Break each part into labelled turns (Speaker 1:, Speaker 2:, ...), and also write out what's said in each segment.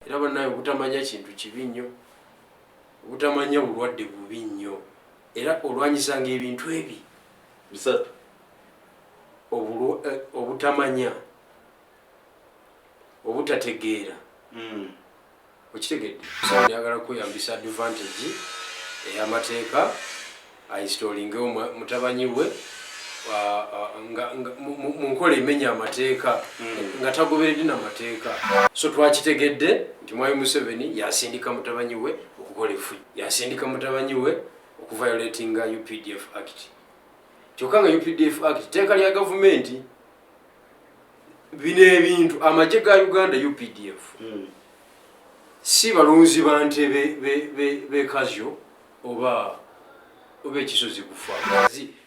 Speaker 1: era bannaye obutamanya kintu kibi nnyo, obutamanya bulwadde bubi nnyo, era olwanyisanga ebintu ebi
Speaker 2: bisatu.
Speaker 1: Obutamanya, obutategeera, okitegedde ayagala kweyambisa advantage ey'amateeka ayisitolingewo mutabanyi we mu nkola emenya amateeka nga tagoberedde n'amateeka. So twakitegedde nti Mwami Museveni yasindika mutabanyi we okukola effujjo, yasindika mutabanyi we okuviolatinga UPDF Act. Kyokka nga UPDF Act teeka lya gavumenti, bino ebintu amagye ga Uganda UPDF si balunzi ba ntebe b'ekazyo oba ekisozi kufa.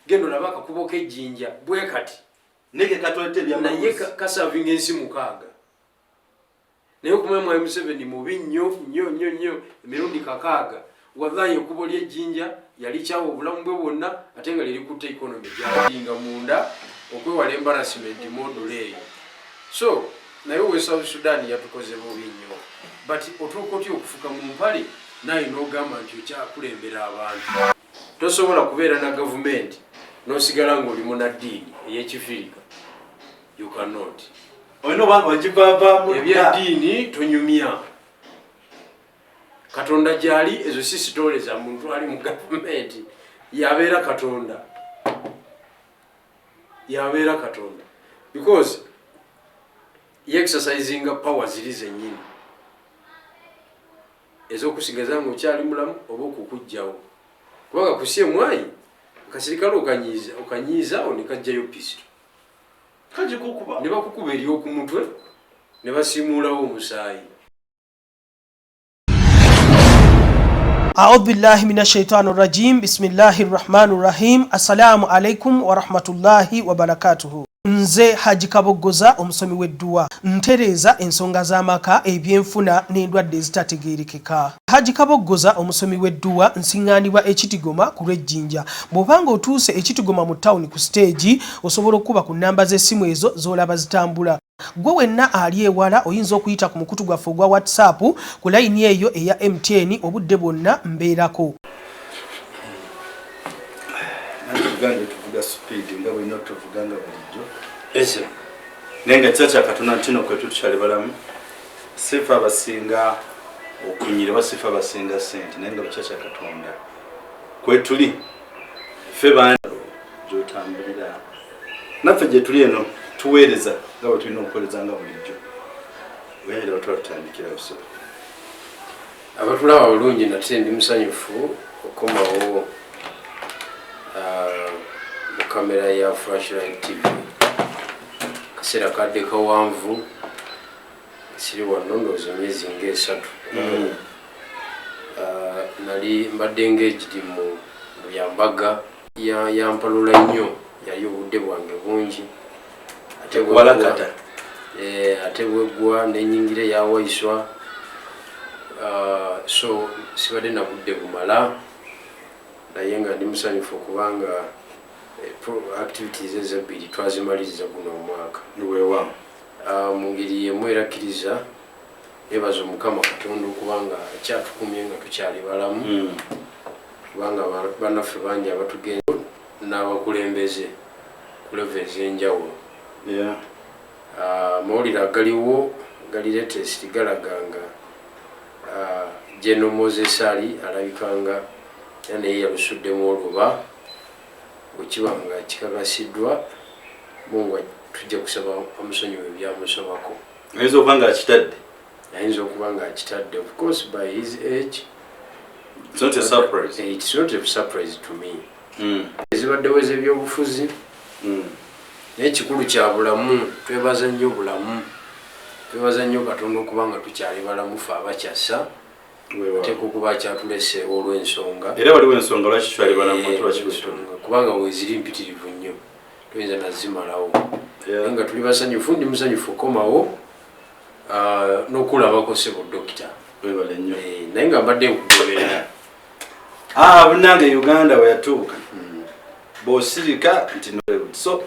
Speaker 1: Gendo laba akakubo k'ejjinja bwe kati
Speaker 2: neke katwete
Speaker 1: naye kasavinga ensi mukaaga. Naye okumanya Mwami Museveni mubi nnyo emirundi kakaaga. Wallahi okubo ly'ejjinja yali kyawa obulamu bwe bwonna ate nga lirikutte economy gyadinga munda okwewala embarrassment module eyo. So naye we South Sudan yatukoze bubi nnyo, but otuuka otya okufuka mu mpale naye n'ogamba nti okyakulembera abantu. Tosobola kubeera na gavumenti n'osigala ng'oli munaddiini ey'ekifirika. You cannot.
Speaker 2: Oyino wajibaba
Speaker 1: ebyaddiini tonyumya. Katonda gyali ezo si sitole za muntu ali mu gavumenti. Yabeera Katonda. Yabeera Katonda. Because exercising power ziri zennyini ez'okusigaza ng'okyali mulamu oba okukugjawo. Kubanga kusye mwayi akasirikale okanyiiza ne kajjayo pisito
Speaker 2: kagikukuba
Speaker 1: ne bakukuba ery'oku mutwe ne basiimuulawo omusaayi.
Speaker 3: أعوذ بالله من الشيطان الرجيم بسم الله الرحمن الرحيم السلام عليكم ورحمة الله وبركاته. Nze Haji Kabogoza omusomi w'edduwa ntereza ensonga z'amaka ebyenfuna n'endwadde ezitategeerekeka. Haji Kabogoza omusomi w'edduwa nsiŋŋaanibwa ekitigoma ku lw'ejjinja. Bw'obanga otuuse ekitigoma mu ttawuni ku siteegi osobola okuba ku nnamba z'essimu ezo z'olaba zitambula. Gwe wenna ali ewala oyinza okuyita ku mukutu gwaffe ogwa WhatsApp ku layini eyo eya MTN obudde bwonna mbeerako.
Speaker 2: Uganda tuvuga speed nga bwe tuvuganga bulijjo.
Speaker 1: Ese
Speaker 2: nenga kyacha Katonda ntino kwetu tukyali balamu. Sifa basinga okunyira basifa basinga sente nenga kyacha Katonda kwetuli fe bana jotambulira naffe gye tuli eno tuweereza nga bwe tulina okukoleza nga bulijjo. Weera tutandikira buso
Speaker 1: abatulaba bulungi nate ndi musanyufu okomawo mu kamera ya Flashlight TV kasera kadde kawanvu siri wano ndowooza emyezi ng'esatu. Nali mbadde engaged mu byambaga yampalula nnyo, yali obudde bwange bungi ate bweggwa n'ennyingira eyawaiswa. So sibadde na budde bumala naye nga ndi musanyufu okubanga activities ezabbiri twazimaliriza guno omwaka.
Speaker 2: Niwewa
Speaker 1: mu ngeri emu erakkiriza yebaza Omukama Katonda okubanga akyatukumye nga tukyali balamu, kubanga bannaffe bangi abatugenda n'abakulembeze ku level ez'enjawulo. Amawulire agaliwo gali latest galaganga Gen. Moses ali alabikanga naye yalusuddemu oluba bwekiba nga kikakasiddwa Mungu tujja kusaba amusonyiwe ebyamusabako.
Speaker 2: ayinza okuba nga akitadde.
Speaker 1: Ayinza okuba nga akitadde, of course by his age.
Speaker 2: It's not a surprise.
Speaker 1: It's not a surprise to me. Ezibaddewo ez'ebyobufuzi naye ekikulu kya bulamu twebaza nnyo bulamu, twebaza nnyo Katonda okuba nga tukyali balamu ffe abakyassa teeka okuba akyatulese olw'ensonga.
Speaker 2: Era waliwo ensonga lwaki tukyali balamu
Speaker 1: kubanga weeziri mpitirivu nnyo tuyinza nazimalawo. Naye nga tuli basanyufu, ndi musanyufu okomawo n'okulabako ssebo dokita.
Speaker 2: Webale nnyo.
Speaker 1: Naye nga mbadde nkugoberera.
Speaker 2: Bunnange Uganda we yatuuka bw'osirika nti so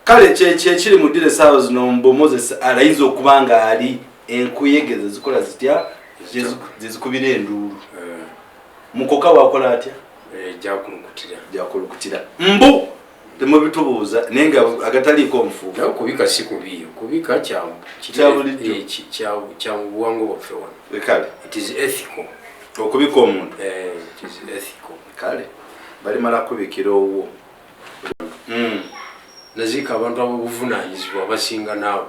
Speaker 2: kale kyekiri mu ddira essaawa zino Mbo Moses alayinza okuba nga ali enkuyege zikola zitya zizikubira enduru mukoka wakola atya jakulukutira mbu temubitubuuza naye nga agataliiko omufuuka
Speaker 1: kubika si kubiyo kubika kya buwango bwaffe wano
Speaker 2: kale
Speaker 1: it is ethical
Speaker 2: okubika omuntu
Speaker 1: it is ethical
Speaker 2: kale balimala kubikira owo
Speaker 1: naziika abantu ab'obuvunanyizibwa basinga naawe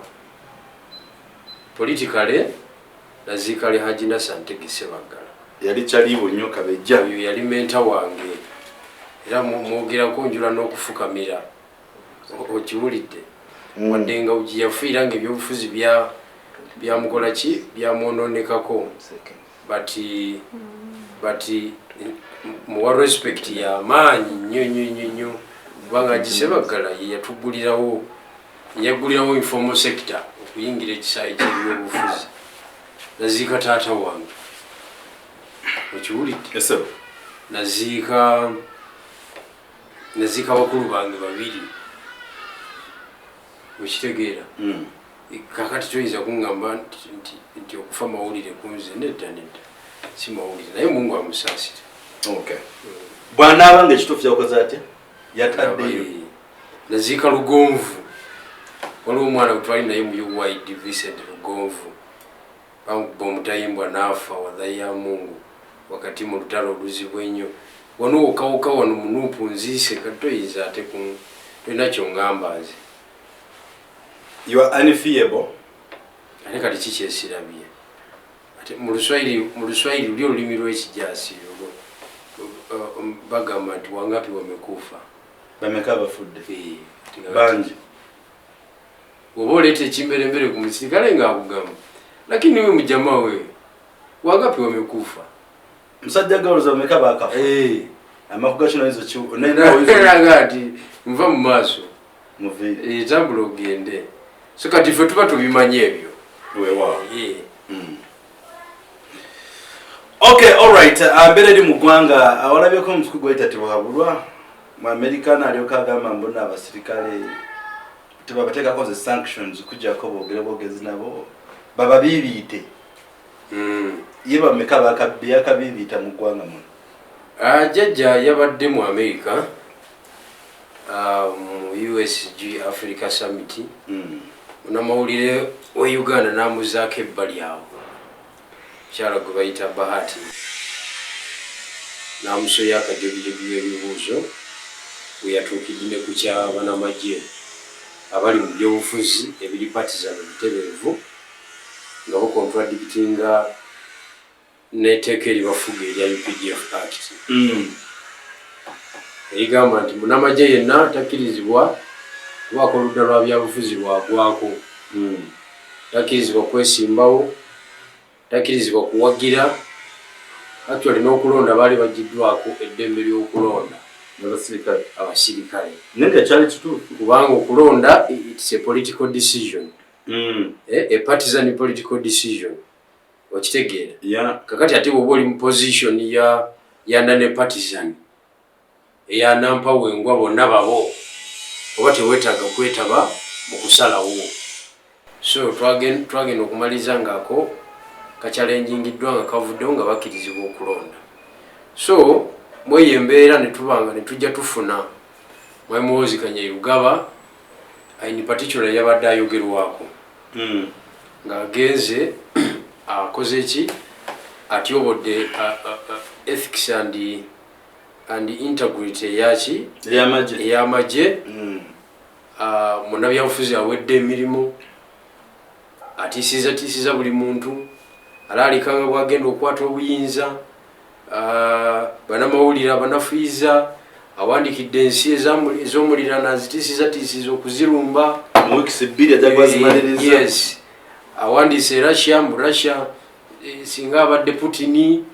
Speaker 1: politikale naziika le Hajina Santege Sebaggala
Speaker 2: yali kyaliiwo nnyo kabejja
Speaker 1: oyo yali menta wange era mwogerako njula n'okufukamira okiwulidde wadde nga yafiira nga ebyobufuzi byamukola ki byamwononekako but muwa respect y'amaanyi nnyo kubanga Sebaggala yeyatugulirawo yaggulirawo informal sector okuyingira ekisaayi ky'ebyobufuzi naziika taata wange okiwulidde naziika bakulu bange babiri okitegeera kakati toyinza kuŋŋamba nti okufa mawulire kunze nedda si mawulire naye Mungu amusaasire
Speaker 2: bw'anaaba nga ekituufu kyakoze atya yataddeyo
Speaker 1: naziika Lugonvu waliwo omwana gwetwali naye mu UID Vincent Lugonvu bamukuba omutayimbwa n'afa wadhayi ya Mungu wakati mu lutalo oluzibu ennyo wano wokawuka wano munuupu nziise katoyinza ate tolina kyongamba nze
Speaker 2: you are unfeasible
Speaker 1: ate kati kikyesirabye ate mu Luswahili luli olulimi lw'ekijaasi bagamba nti wangapi wamekufa
Speaker 2: bameka abafudde bangi
Speaker 1: oba oleeta ekimberembere ku musirikale ng'akugamba lakini we mujama we wangapi wamekufa
Speaker 2: musajja gawuliza bameka bakafa amakuga kino izo
Speaker 1: era ati nva mu maaso
Speaker 2: muviire
Speaker 1: tambula ogende so kati ffe tuba tubimanye ebyo
Speaker 2: weewaawo okay alright mbere eri mu ggwanga awalabyeko omusuku gwayita tiwahabulwa mu America nalyoka agamba mbona abasirikale tebabateekako ze sanctions kujjako boogere bwogezi nabo baba bibiite ye bameka bakabibiita mu ggwanga muno
Speaker 1: jjajja yabadde mu America mu USG Africa Summit namawulire wa Uganda namuzaako ebbali awo kyala gwe bayita Bahati namusoya akajogijogi w'ebibuuzo we yatuukidde ku ky'abanamagye abali mu byobufuzi ebiri partisan bitebeevu nga bakontradictinga n'etteeka eribafuga erya UPDF Act erigamba nti munamagye yenna takkirizibwa kubaako oludda lwa byabufuzi lwagwako takkirizibwa kwesimbawo takkirizibwa kuwagira actually n'okulonda baali bagiddwako eddembe ly'okulonda abasirikale
Speaker 2: nenge kyali kituufu
Speaker 1: kubanga okulonda it's a political decision a partisan political decision okitegeera kakati ate bwoba oli mu position ya nane partisan eyanampawengwa bonna babo oba teweetaaga kwetaba mu kusalawo so twagenda okumaliza ngaako kakyalenjingiddwa nga kavuddewo nga bakkirizibwa okulonda so mweyo embeera netubanga netujja tufuna mwemuwozi Kanyerugaba in particular yabadde ayogerwako ng'agenze akoze eki atyobodde ethics and integrity eyaki eyamagye munnabyabufuzi awedde emirimu atiisiza buli muntu alaalikanga bwagenda okukwata obuyinza banamawulire abanafuyiza awandikidde ensi ez'omuliraano azitiisiza okuzirumba
Speaker 2: mu weeks 2 ajagwa zimaliriza
Speaker 1: yes awandiise Russia mu Russia singa abadde Putin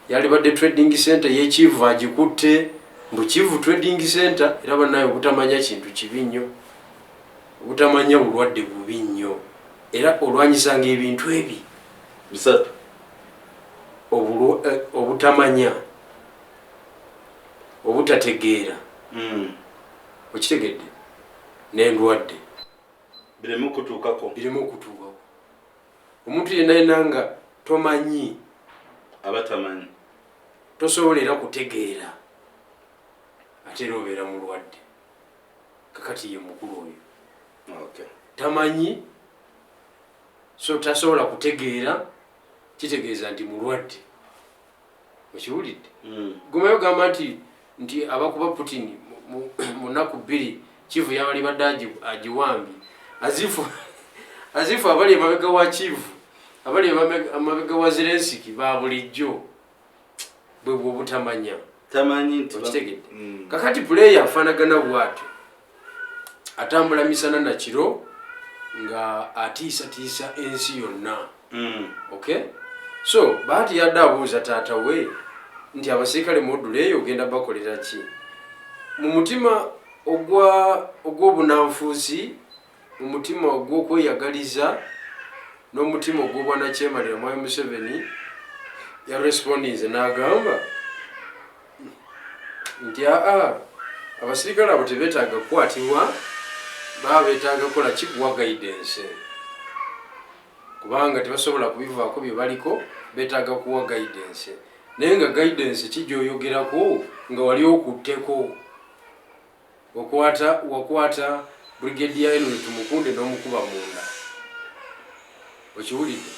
Speaker 1: yali badde trading center y'ekivu agikutte mu Kivu trading center era banaye obutamanya kintu kibi nnyo obutamanya bulwadde bubi nnyo era olwanyisanga ebintu ebi
Speaker 2: bisatu
Speaker 1: obutamanya obutategeera omuntu yenna nga tomanyi
Speaker 2: abatamanyi
Speaker 1: tosobolera kutegeera ate era obeera mulwadde kakati ye mukulu oyo tamanyi so tasobola kutegeera kitegeeza nti mulwadde okiwulidde gumayo gamba nti abakuba Putin mu nnaku 2 Chifu yabali badde agiwambi azifu abali emabega wa Chifu abali emabega wa Zelensky ba bulijjo bwe butamanya
Speaker 2: tamanyi nti
Speaker 1: okitegedde kakati player afaanagana bw'atyo atambula misana na kiro nga atiisatiisa ensi yonna okay so bahati yadde abuuza taata we nti abasirikale module eyo ogenda bakolera ki mu mutima ogw'obunanfuusi mu mutima ogw'okweyagaliza n'omutima ogw'obwanakyemalira Mwami Museveni yarespondinze n'agamba nti abasirikale abo tebeetaaga kukwatibwa baba beetaaga kukola kikuwa guidance kubanga tebasobola kubivaako bye baliko beetaaga kuwa guidance naye nga guidance kijooyogerako nga wali okutteko wakwata Brigadier Henry Tumukunde n'omukuba munda okiwulidde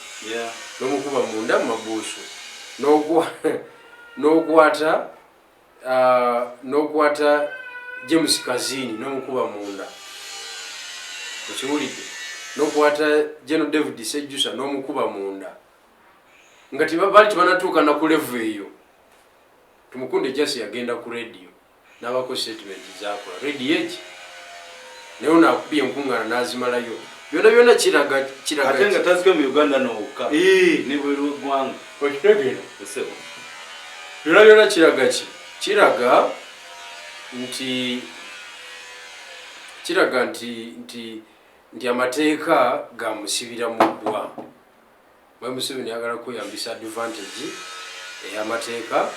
Speaker 1: n'omukuba munda mu mabuusu n'okwata James Kazini n'omukuba munda okiwulidde n'okwata General David Sejjusa n'omukuba munda nga bali tebanatuuka na ku level eyo Tumukunde jasi yagenda ku radio n'abako statement zakola radio eki naye nakubye enkuŋŋaana n'azimalayo byonna kiraga
Speaker 2: ate nga tazike mu Uganda n'owuka ne bweru eggwanga
Speaker 1: okitegeera byonna kiraga ki kiraga nti amateeka gamusibira mu bbwa Mwami Museveni yagala kweyambisa advantage ey'amateeka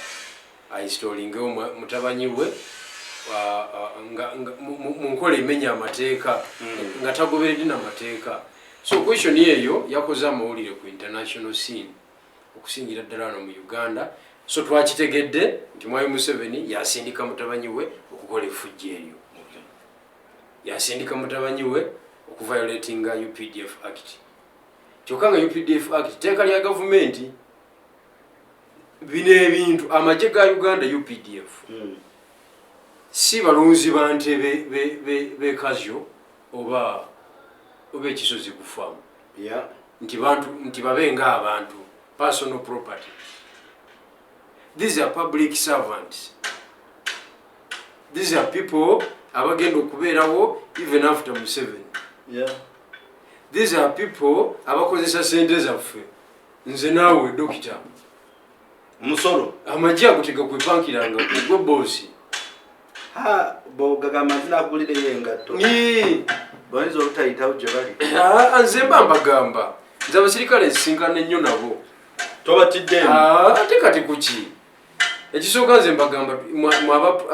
Speaker 1: ainstallingewo mutabanyi we mu nkola emenya amateeka nga tagoberedde n'amateeka so question eyo yakoze amawulire ku international scene okusingira ddala wano mu Uganda so twakitegedde nti Mwami Museveni yasindika mutabanyi we okukola efujjo eryo yasindika mutabanyi we okuviolatinga UPDF Act kyokka nga UPDF Act teeka lya gavumenti bino ebintu amagye ga Uganda UPDF si balunzi ba ntebe bekazyo oba ekisozi kufamu nti babenga abantu personal property. These are public servants. These are people abagenda okubeerawo even after Museveni. These are people abakozesa sente zaffe nze naawe dokita
Speaker 2: musoro
Speaker 1: amagye agutega kwepankiranga gwe boosi
Speaker 2: bogagamba zinagulire yengatto bayinza olutayitawo gye bali
Speaker 1: nze mba mbagamba nze abasirikale nsisinkana ennyo nabo
Speaker 2: tobatiddemu
Speaker 1: ate kati kuki ekisooka nze mbagamba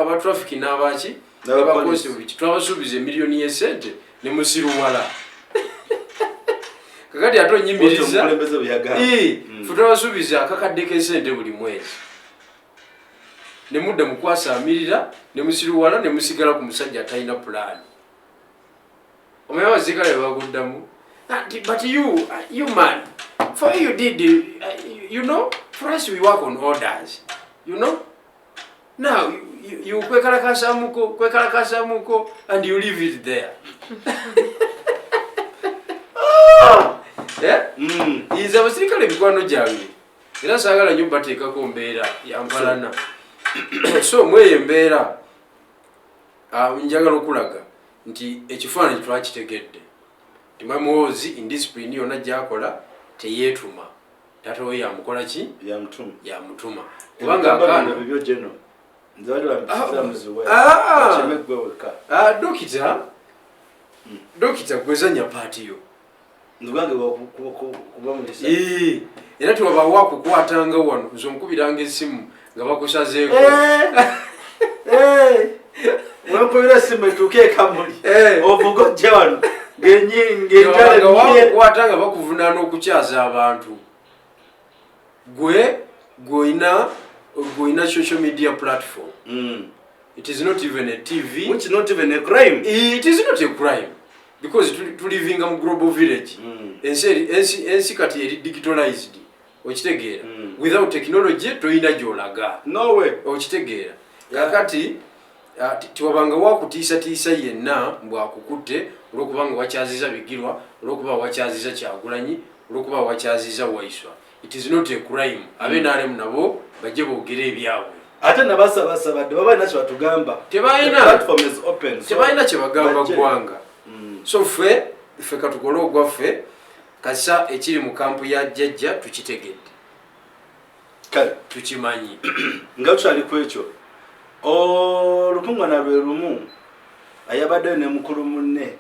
Speaker 1: aba traffic n'abaki abakozi biki twabasuubiza emiliyoni y'esente ne musiruwala kakati ate onyimiriza twabasuubiza akakadde k'esente buli mwezi ne mudda mukwasamirira ne musiruwala ne musigala ku musajja atalina pulaani omanyi abasirikale baguddamu but you man for you did you know for us we work on orders you know now you kwekalakasamuko and you leave it there ize abasirikale mikwano gyange era saagala nnyo bateekako mbeera yampalana so mweyo embeera njagala okulaga nti ekifaananyi twakitegedde nti Muhoozi indiscipline yonna gyakola teyeetuma taata we yamukola ki yamutuma kubanga akaana dokita gwezanya paatiyo era tiwabaawo akukwatanga wano nze omukubiranga essimu nga bakusazeeko
Speaker 2: wenkubira essimu etuuka ekamuli ovuga ojja wano genyinge
Speaker 1: watanga bakuvunana okukyaza abantu goina social media platform. It is not even a TV,
Speaker 2: which is not even a crime.
Speaker 1: It is not a crime because to living in a global village ensi kati eri digitalized okitegeera without technology toyina gyolaga
Speaker 2: no way
Speaker 1: okitegeera kakati tiwabanga wakutiisa yenna mbwakukutte olwokubanga wakyaziza Bigirwa olwokuba wakyaziza Kyagulanyi olwokuba wakyaziza Waiswa. It is not a crime. Abenaalemu nabo bajje boogera ebyabwe
Speaker 2: ate nabasabasabadde baba ina kyatugamba platform is open
Speaker 1: tebalina kyebagamba ggwanga. So ffe katukole ogwaffe kasa ekiri mu kampu ya jjajja tukitegedde
Speaker 2: kale
Speaker 1: tukimanyi
Speaker 2: nga tukyali ku ekyo olukungana lwe lumu ayabaddeyo ne mukulu munne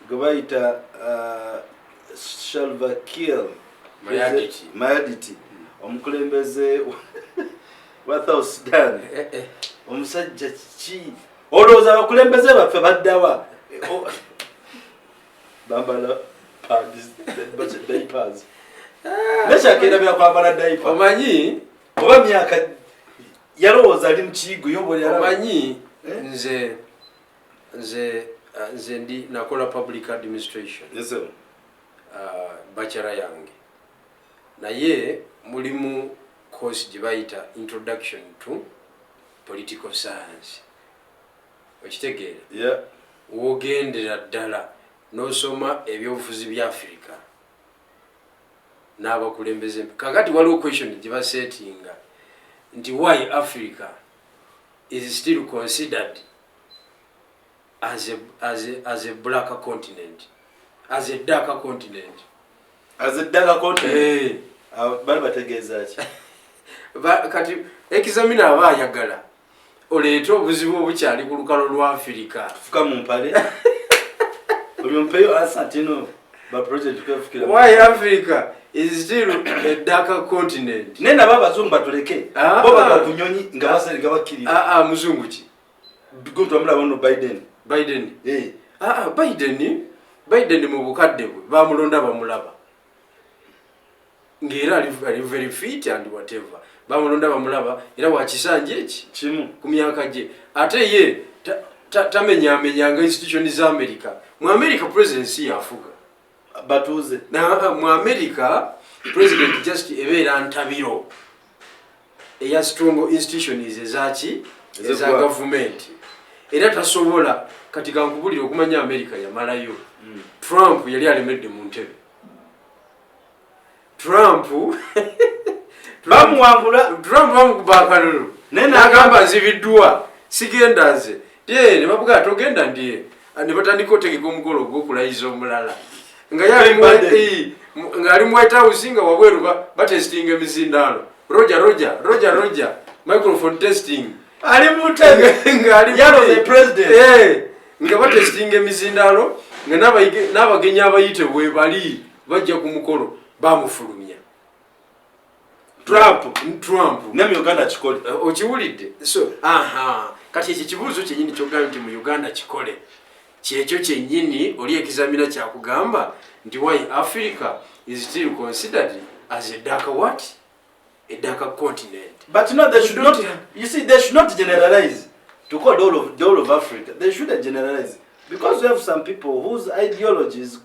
Speaker 2: gwe bayita Shalvakir Mayaditi omukulembeze wa South Sudan omusajja ki olowooza abakulembeze baffe baddawa bambala diapers nekyakendabira kwambala diaper
Speaker 1: omanyi
Speaker 2: oba myaka yalowooza ali mukiyigo
Speaker 1: omanyi nze ndi nakola public administration bachelor yange naye mulimu course gye bayita introduction to political science okitegeera wogendera ddala n'osoma ebyobufuzi bya Africa n'abakulembeze kakati waliwo question gye basetinga nti why Africa is still considered as a black continent, as a darker continent.
Speaker 2: Bali bategeeza ki
Speaker 1: kati examiner abayagala oleeta obuzibu obukyali ku lukalo lwa Africa
Speaker 2: fuka mu mpale olyompeyo asantino ba project kwefukira
Speaker 1: why Africa is still a darker continent.
Speaker 2: Nena baba zungu batuleke bo baba kunyonyi nga basali bakiri
Speaker 1: muzungu ki
Speaker 2: guntu amula bono Biden
Speaker 1: Biden mu bukadde bwe bamulonda bamulaba ngera ali very fit and whatever bamulonda bamulaba era wakisanje eki
Speaker 2: kimu
Speaker 1: ku myaka gye ate ye tamenyamenyanga institution za America. Mu America presidency yafuga
Speaker 2: batuze
Speaker 1: mu America president just ebeera ntabiro eya strong institutions eza government era tasobola kati kankubulira okumanya America yamalayo. Trump yali alemedde mu ntebe Trump bamukuba akalulu n'agamba nzibiddwa sigenda nze ne bavuga togenda ndiye ne batandika otegeka omugolo ogw'okulayiza omulala nga ali mu White House nga wabweru batestinga emizindaalo Roger microphone testing
Speaker 2: ali mutege
Speaker 1: yalo the president nga batestinga emizindaalo nga n'abagenyi abayite bwe bali bajja ku mukolo bamufulumya Trump
Speaker 2: ne mu Uganda kikole
Speaker 1: okiwulidde so kati ekyo kibuuzo kyennyini kyogamba nti mu Uganda kikole kyekyo kyennyini oli ekizamina kyakugamba nti why Africa is still considered as a darker continent.
Speaker 2: But no, they should not. You see, they should not generalize to call the whole of Africa. They shouldn't generalize because we have some people whose ideology is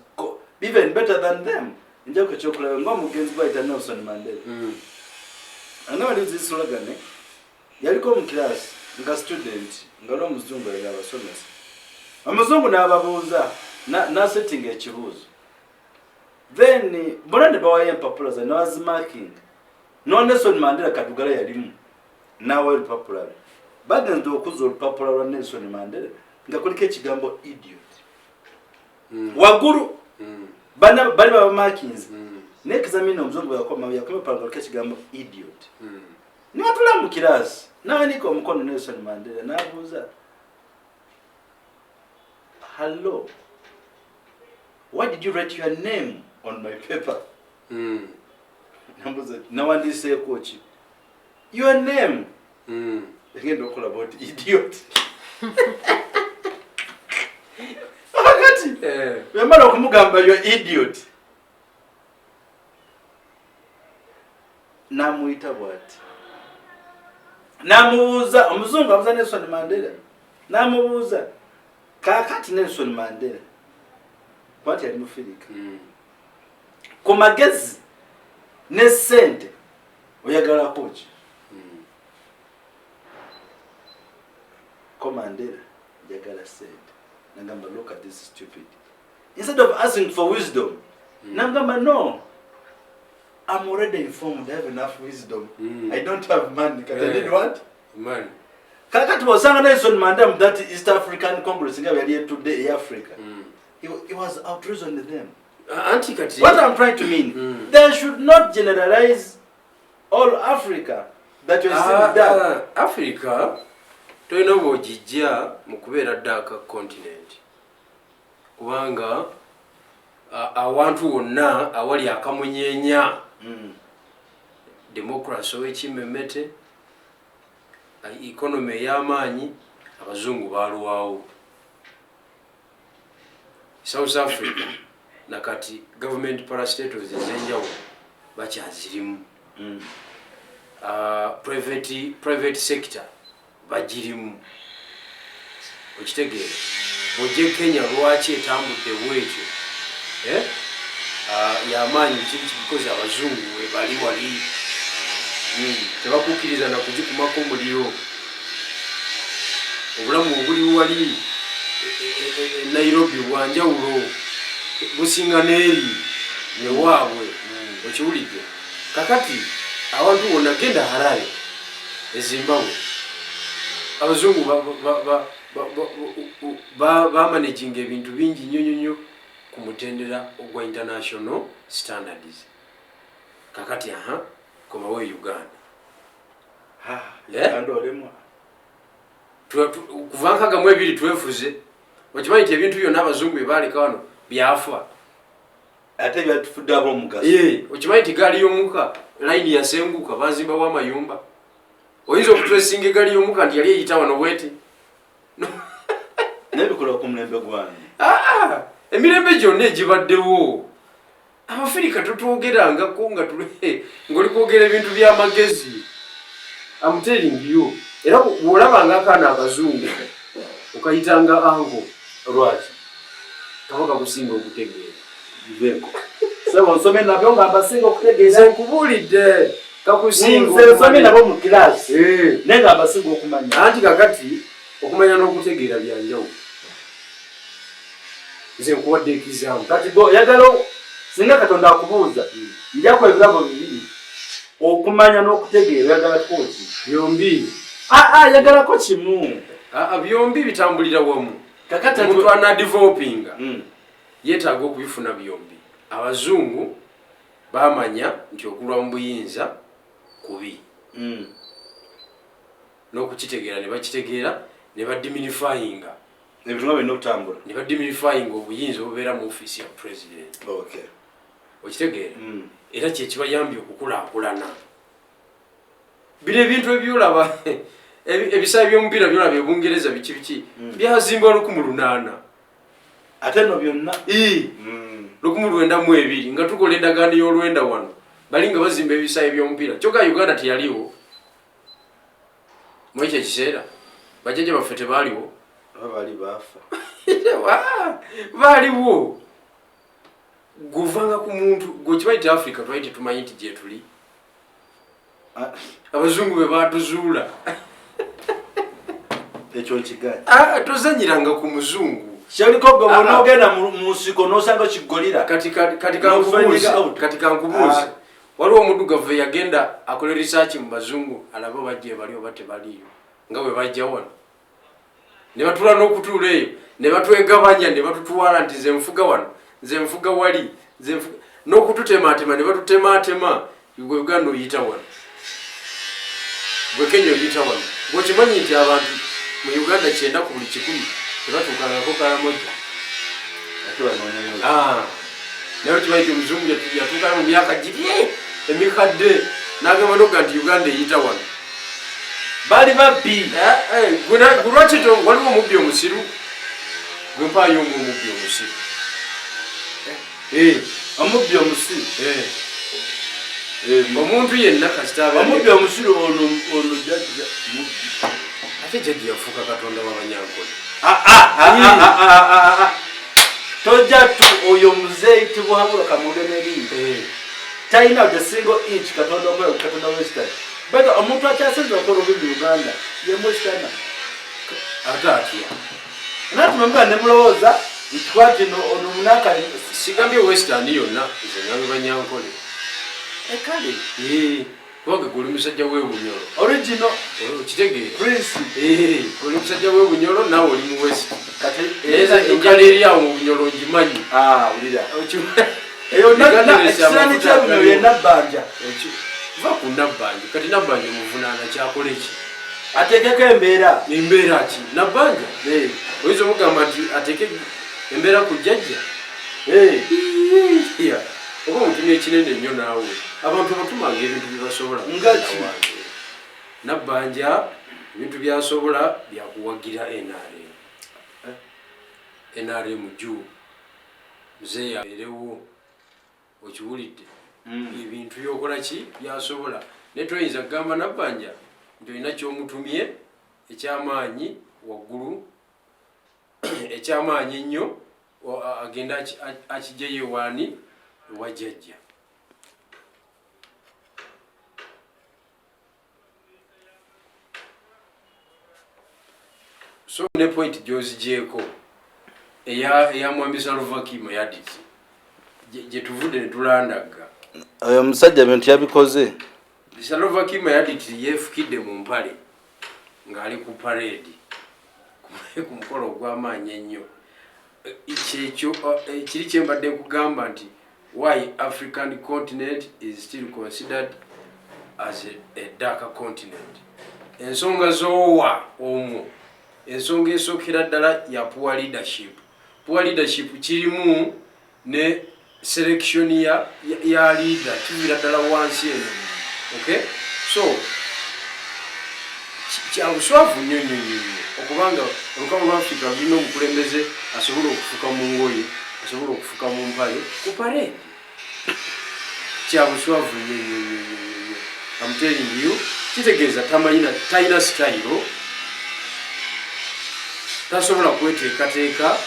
Speaker 2: even better than them. Njako chokula ngomu genzi ba ita Nelson Mandela. Anawa lizi slogan yaliko mu class nga student ngalo muzungu ya abasomesa. Amuzungu na ababuuza na setting ekibuuzo. Then bona ne bawaye popular za was marking. No Nelson Mandela kadugala yalimu. Nawe popular. Baga ndo okuzo popular wa Nelson Mandela ngakulika ekigambo idiot. Waguru bana bali ba markings. N'examine omuzungu yakoma panga ekigambo idiot. Ni watula mu class. Nawe niko mukono Nelson Mandela nabuuza. Hello. Why did you write your name on my paper? No one is say coach. Your name. Again, don't call about idiot. kakati bemala okumugamba yo idiot namuyita bwati namubuuza omuzungu abuuza Nelson Mandela namubuuza kakati Nelson Mandela kwati yali mufirika ku magezi ne sente oyagala koki ko Mandela yagala sente nagamba look at this stupid instead of asking for wisdom nagamba no I'm already informed. I have enough wisdom. I don't have money. Because I did what?
Speaker 1: Money.
Speaker 2: Kakati was Nelson Mandela that East African Congress in today in Africa. He was out-reasoned them. What I'm trying to mean, they should not generalize all Africa that you're seeing that.
Speaker 1: Africa, to know what Jija, Mukubera dark continent. Kubanga, I want to know, I want to come in democracy w'ekimemete economy y'amaanyi abazungu baluwawo South Africa nakati government parastatals ezenjawo bakyazirimu private sector bagirimu okitegeera bw'ojja Kenya lwaki etambudde bwekyo y'amaanyi because abazungu bali wali tebakukkiriza na kugikumako omuliro obulamu obuli wali Nairobi bwanjawulo businga n'eri newaabwe okiwulidde kakati abantu bonna genda Harare eZimbabwe abazungu bamanaginga ebintu bingi nnyo kumutendera ogwa international standards kakati komawe Uganda
Speaker 2: Uganda olema
Speaker 1: kuvankaga mu ebiri twefuze okimanyi nti ebintu byonna abazungu byebaleka wano byafa
Speaker 2: ate byatufudde ab'omugaso
Speaker 1: okimanyi nti gaali y'omuka layini yasenguka bazimbawo amayumba oyinza okutwesinga egaali y'omuka nti yali eyita wano bweti
Speaker 2: nebikola ku mulembe gwange
Speaker 1: emirembe gyonna egibaddewo Abafirika tutwogerangako nga ng'oli kwogera ebintu by'amagezi I'm telling you era bw'olabanga akaana akazungu okayitanga ango
Speaker 2: lwaki
Speaker 1: kaba kakusinga okutegeera
Speaker 2: biveeko sebo nsome nabyo nga mbasinga okutegeeza
Speaker 1: nze nkubuulidde kakusinga
Speaker 2: nsome nabo mu kirasi naye nga mbasinga okumanya
Speaker 1: anti kakati okumanya n'okutegeera byanjawulo nze nkuwadde ekizaamu
Speaker 2: kati bo yagala singa Katonda akubuuza njako ebirabo bibiri okumanya n'okutegeera yagala koki
Speaker 1: byombi
Speaker 2: yagalako kimu
Speaker 1: byombi bitambulira wamu
Speaker 2: kakati
Speaker 1: omuntu anadevelopinga yeetaaga okubifuna byombi abazungu bamanya nti okulwa mu buyinza kubi n'okukitegeera ne bakitegeera ne badiminifyinga
Speaker 2: ebintu byonna okutambula
Speaker 1: ne badiminifyinga obuyinza obubeera mu ofiisi ya president okitegeera era kyekibayambye okukulaakulana bino ebintu ebyolaba ebisaawe by'omupiira byolaba ebungereza biki byazimbwa 1800
Speaker 2: ate no byonna
Speaker 1: 1902 nga tukola endagaano y'olwenda wano bali nga bazimba ebisaawe by'omupiira kyokka Uganda teyaliwo mu ekyo ekiseera bajjajja baffe tebaaliwo
Speaker 2: bali baafa
Speaker 1: baaliwo guvanga ku muntu gwekimanyi ti Africa twali tetumanyi nti gye tuli abazungu be baatuzuula
Speaker 2: ekyo nkigaanyi
Speaker 1: tozanyiranga ku muzungu
Speaker 2: kyaliko gwe bw'onoogenda mu nsiko n'osanga kiggolira
Speaker 1: kati kankubuuze waliwo omuddugavu yagenda akola research mu bazungu alaba bajja bali oba tebaliyo nga bwe bajja wano ne batula n'okutuula eyo ne batwegabanya ne batutwala nti nze nfuga wano nze nfuga wali n'okututemaatema ne batutemaatema gwe Uganda oyita wano gwe Kenya oyita wano gwekimanyi nti abantu mu Uganda 9 ku buli 100 tebatuukangako Karamoja naye okimanyi nti omuzungu yatuukana mu myaka giri emikadde n'agamba noga nti Uganda eyita wano
Speaker 2: bali babbi
Speaker 1: gulwakito waliwo omubbi omusiru Mpayo omubbi omusi.
Speaker 2: Omubbi omusi.
Speaker 1: Omuntu yenna kasitabe.
Speaker 2: Omubbi omusi ono jjajja mubbi.
Speaker 1: Ate jjajja yafuuka Katonda w'Abanyankole.
Speaker 2: Tojja tu oyo muzeeyi tibuhabula kamugeneri. Talina the single inch Katonda okola Katonda w'ekitali. Bega omuntu akyasinza okola olulimi Uganda ye mwekitana.
Speaker 1: Ate atya.
Speaker 2: Natumamba ne mulowooza ntikwati ono munaka
Speaker 1: sigambye Western yonna nze ngambe Banyankole.
Speaker 2: Ekale.
Speaker 1: Kubanga guli musajja w'Ebunyolo.
Speaker 2: Original.
Speaker 1: Kitegeera.
Speaker 2: Prince.
Speaker 1: Guli musajja w'Ebunyolo naawe oli mu West.
Speaker 2: Kati
Speaker 1: enjala eri awo mu Bunyolo ngimanyi.
Speaker 2: Ulira. Eyo ekisirani ky'Ebunyolo ye Nabbanja.
Speaker 1: Va ku Nabbanja. Kati Nabbanja omuvunaana kyakola ki?
Speaker 2: Ateekeko embeera.
Speaker 1: Embeera ki? Nabbanja? Oyinza omugamba nti ateeke embeera ku jjajja? Oba omutumya ekinene nnyo naawe. Abantu batumanga ebintu byebasobola.
Speaker 2: Ngaki?
Speaker 1: Nabbanja ebintu byasobola byakuwagira NRM. NRM juu muzeeyi abeerewo okiwulidde. Ebintu byokola ki byasobola. Naye toyinza kugamba Nabbanja nti olina kyomutumye ekyamaanyi waggulu ekyamaanyi ennyo agenda akijjayo ewaani ewa jjajja. So ne point gy'ozigyeko eya Mwami Salva Kiir Mayardit gye tuvudde ne tulandagga.
Speaker 2: Oyo omusajja bintu yabikoze.
Speaker 1: Salva Kiir Mayardit yeefukidde mu mpale ng'ali ku parade ku mukolo ogw'amaanyi ennyo. Kyekyo kiri kye mbadde nkugamba nti why African continent is still considered as a darker continent. Ensonga z'owa omwo. Ensonga esookera ddala ya poor leadership. Poor leadership kirimu ne selection ya leader kibira ddala wansi eno. Okay? So kyabuswavu nnyo okubanga olukalu lwa Africa lulina omukulembeze asobola okufuka mu ngoye, asobola okufuka mu mpale ku parade. Kyabuswavu nnyo. I'm telling you, kitegeeza talina style, tasobola kweteekateeka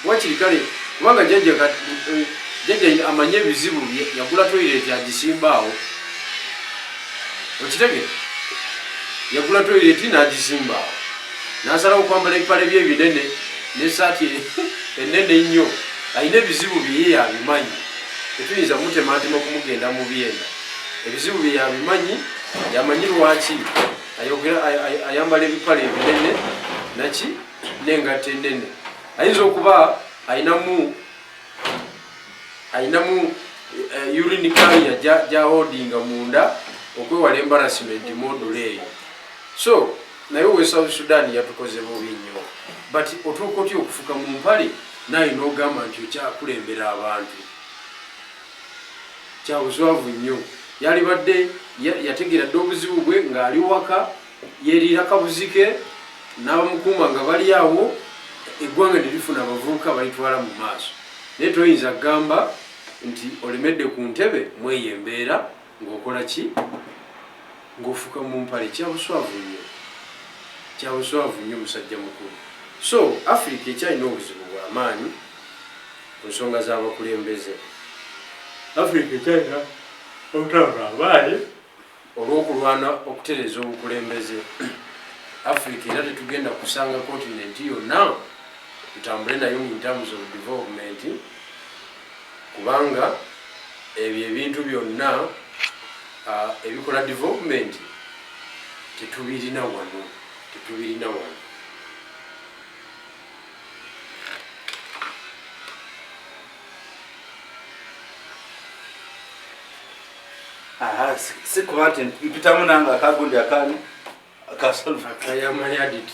Speaker 1: wakiri kale kubanga jjajja amanye ebizibu yagula toilet agisimbaawo. Okitegeera? Yagula toilet n'agisimbaawo. N'asalawo kwambala ebipale bye ebinene n'essaati ennene ennyo. Alina ebizibu bye yabimanyi. Tetuyinza mutematema kumugenda mu byenda. Ebizibu bye yabimanyi, yamanyi lwaki ayambala ebipale ebinene naki n'engatto ennene. Ayinza okuba ayinamu urine carrier gya holdinga munda okwewala embarrassment module eyo. So naye we South Sudan yatukoze bubi nnyo. But otuuka otya okufuka mu mpale naye n'ogamba nti okyakulembera abantu. Kyabuswavu nnyo. Yali badde yategeera dde obuzibu bwe ng'ali waka yeeriira kabuzike n'abamukuuma nga bali awo eggwanga ne lifuna abavubuka balitwala mu maaso. Naye toyinza kugamba nti olemedde ku ntebe mweyembeera ng'okola ki? Ng'ofuka mu mpale. Kyabuswavu nnyo musajja mukulu. So Africa ekyalina obuzibu bw'amaanyi ku nsonga z'abakulembeze. Africa ekyalina obutaba amaanyi olw'okulwana okutereeza obukulembeze. Africa era tetugenda kusanga kontinenti yonna tutambule nayo in terms of development kubanga ebyo ebintu byonna ebikola development tetubirina wano.
Speaker 2: Sikuba nti mpitamu nange akagundi akani
Speaker 1: Mayardit.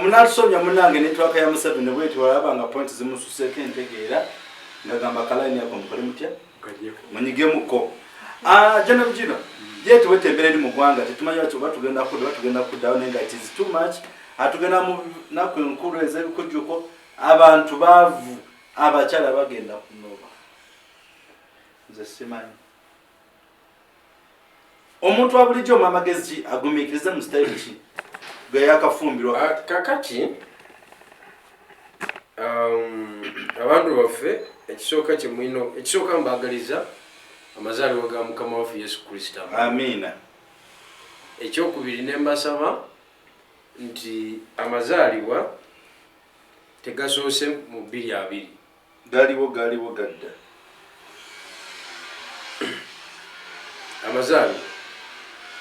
Speaker 2: Munatusomya munange netwaka ya Museveni bweti walabanga point zimususeeko entegeera ngagamba kalaini yako mukole mutya munyigemuko. Gen.Bigirwa yetu wetembera eri mu ggwanga tetumanyi batugenda kuddawo naye nga it is too much atugenda mu naku enkulu ez'ebikujjuko abantu baavu abakyala bagenda kunoba nze simanyi omuntu wa bulijjo amagezi agumiikirize mu sitayiri ki gwe yakafumbirwa
Speaker 1: kakati abantu baffe ekisooka mbagaliza amazaalibwa ga mukama waffe yesu kristo
Speaker 2: amiina
Speaker 1: ekyokubiri ne mbasaba nti amazaalibwa tegasoose mu 2
Speaker 2: galiwo gadda
Speaker 1: amazaalibwa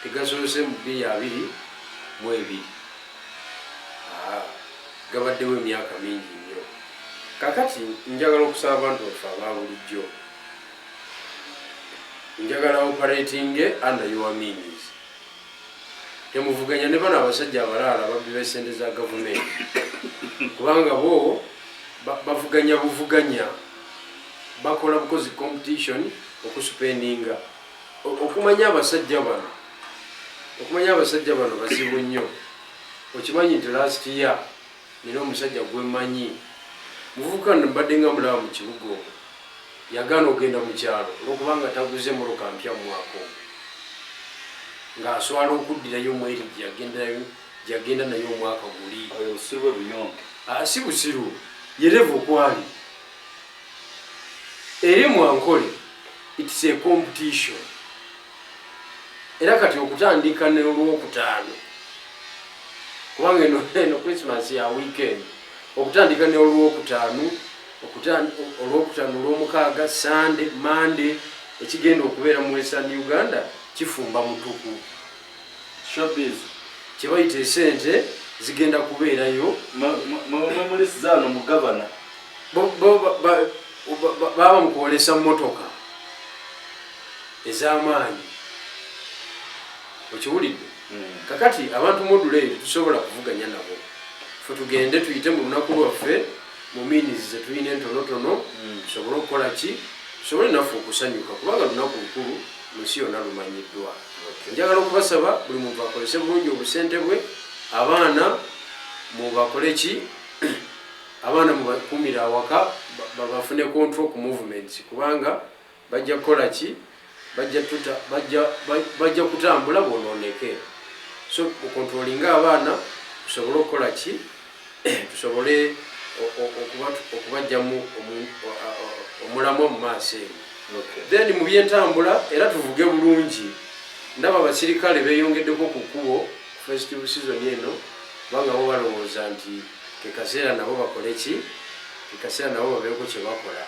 Speaker 1: tegasoose mu 2 gabaddewo emyaka mingi nnyo kakati njagala okusaba abantu baffe ababulijjo njagala operating under your means temuvuganya ne bano abasajja abalala ababbi b'essente za gavumenti kubanga bo bavuganya buvuganya bakola bukozi competition okusupendinga okumanya abasajja bano basibu nnyo okimanyi nti last year nina omusajja gwemanyi muvubuka mbadde nga mulaba mu kibuga okwo yagaana ogenda mu kyalo olwokubanga taguze moroka mpya mu mwaka ogwo ng'aswala okuddirayo mweri gyagenda naye omwaka guli si busiru yerevu okwali eri mwankole it's a competition era kati okutandika n'olwokutaano kubanga eno Christmas ya weekend okutandika n'olwokutaano olw'omukaaga Sunday Monday ekigenda okubeera mu Western Uganda kifumba mutuku
Speaker 2: showbiz
Speaker 1: kyebayita esente zigenda kubeerayo
Speaker 2: mulisizaano mu gavana
Speaker 1: baba mukuwolesa mmotoka ez'amaanyi okiwulidde kakati abantu module eyo tusobola kuvuganya nabo fe tugende tuyite mu lunaku lwaffe mu minizi zetulina entonotono tusobole okukola ki tusobole naffe okusanyuka kubanga lunaku lukulu mu nsi yonna lumanyiddwa njagala okubasaba buli muntu akolese bulungi obusente bwe abaana mubakole ki abaana mubakumira awaka bafune control ku movements kubanga bajja kukola ki bajja kutambula bononeke so okontrolinga abaana tusobole okukola ki tusobole okubajjamu omulamu mu maaso eyo then mu byentambula era tuvuge bulungi ndaba abasirikale beeyongeddeko ku kkubo festival season eno kubanga bo balowooza nti kekaseera nabo bakole ki kekaseera nabo babeeko kye bakola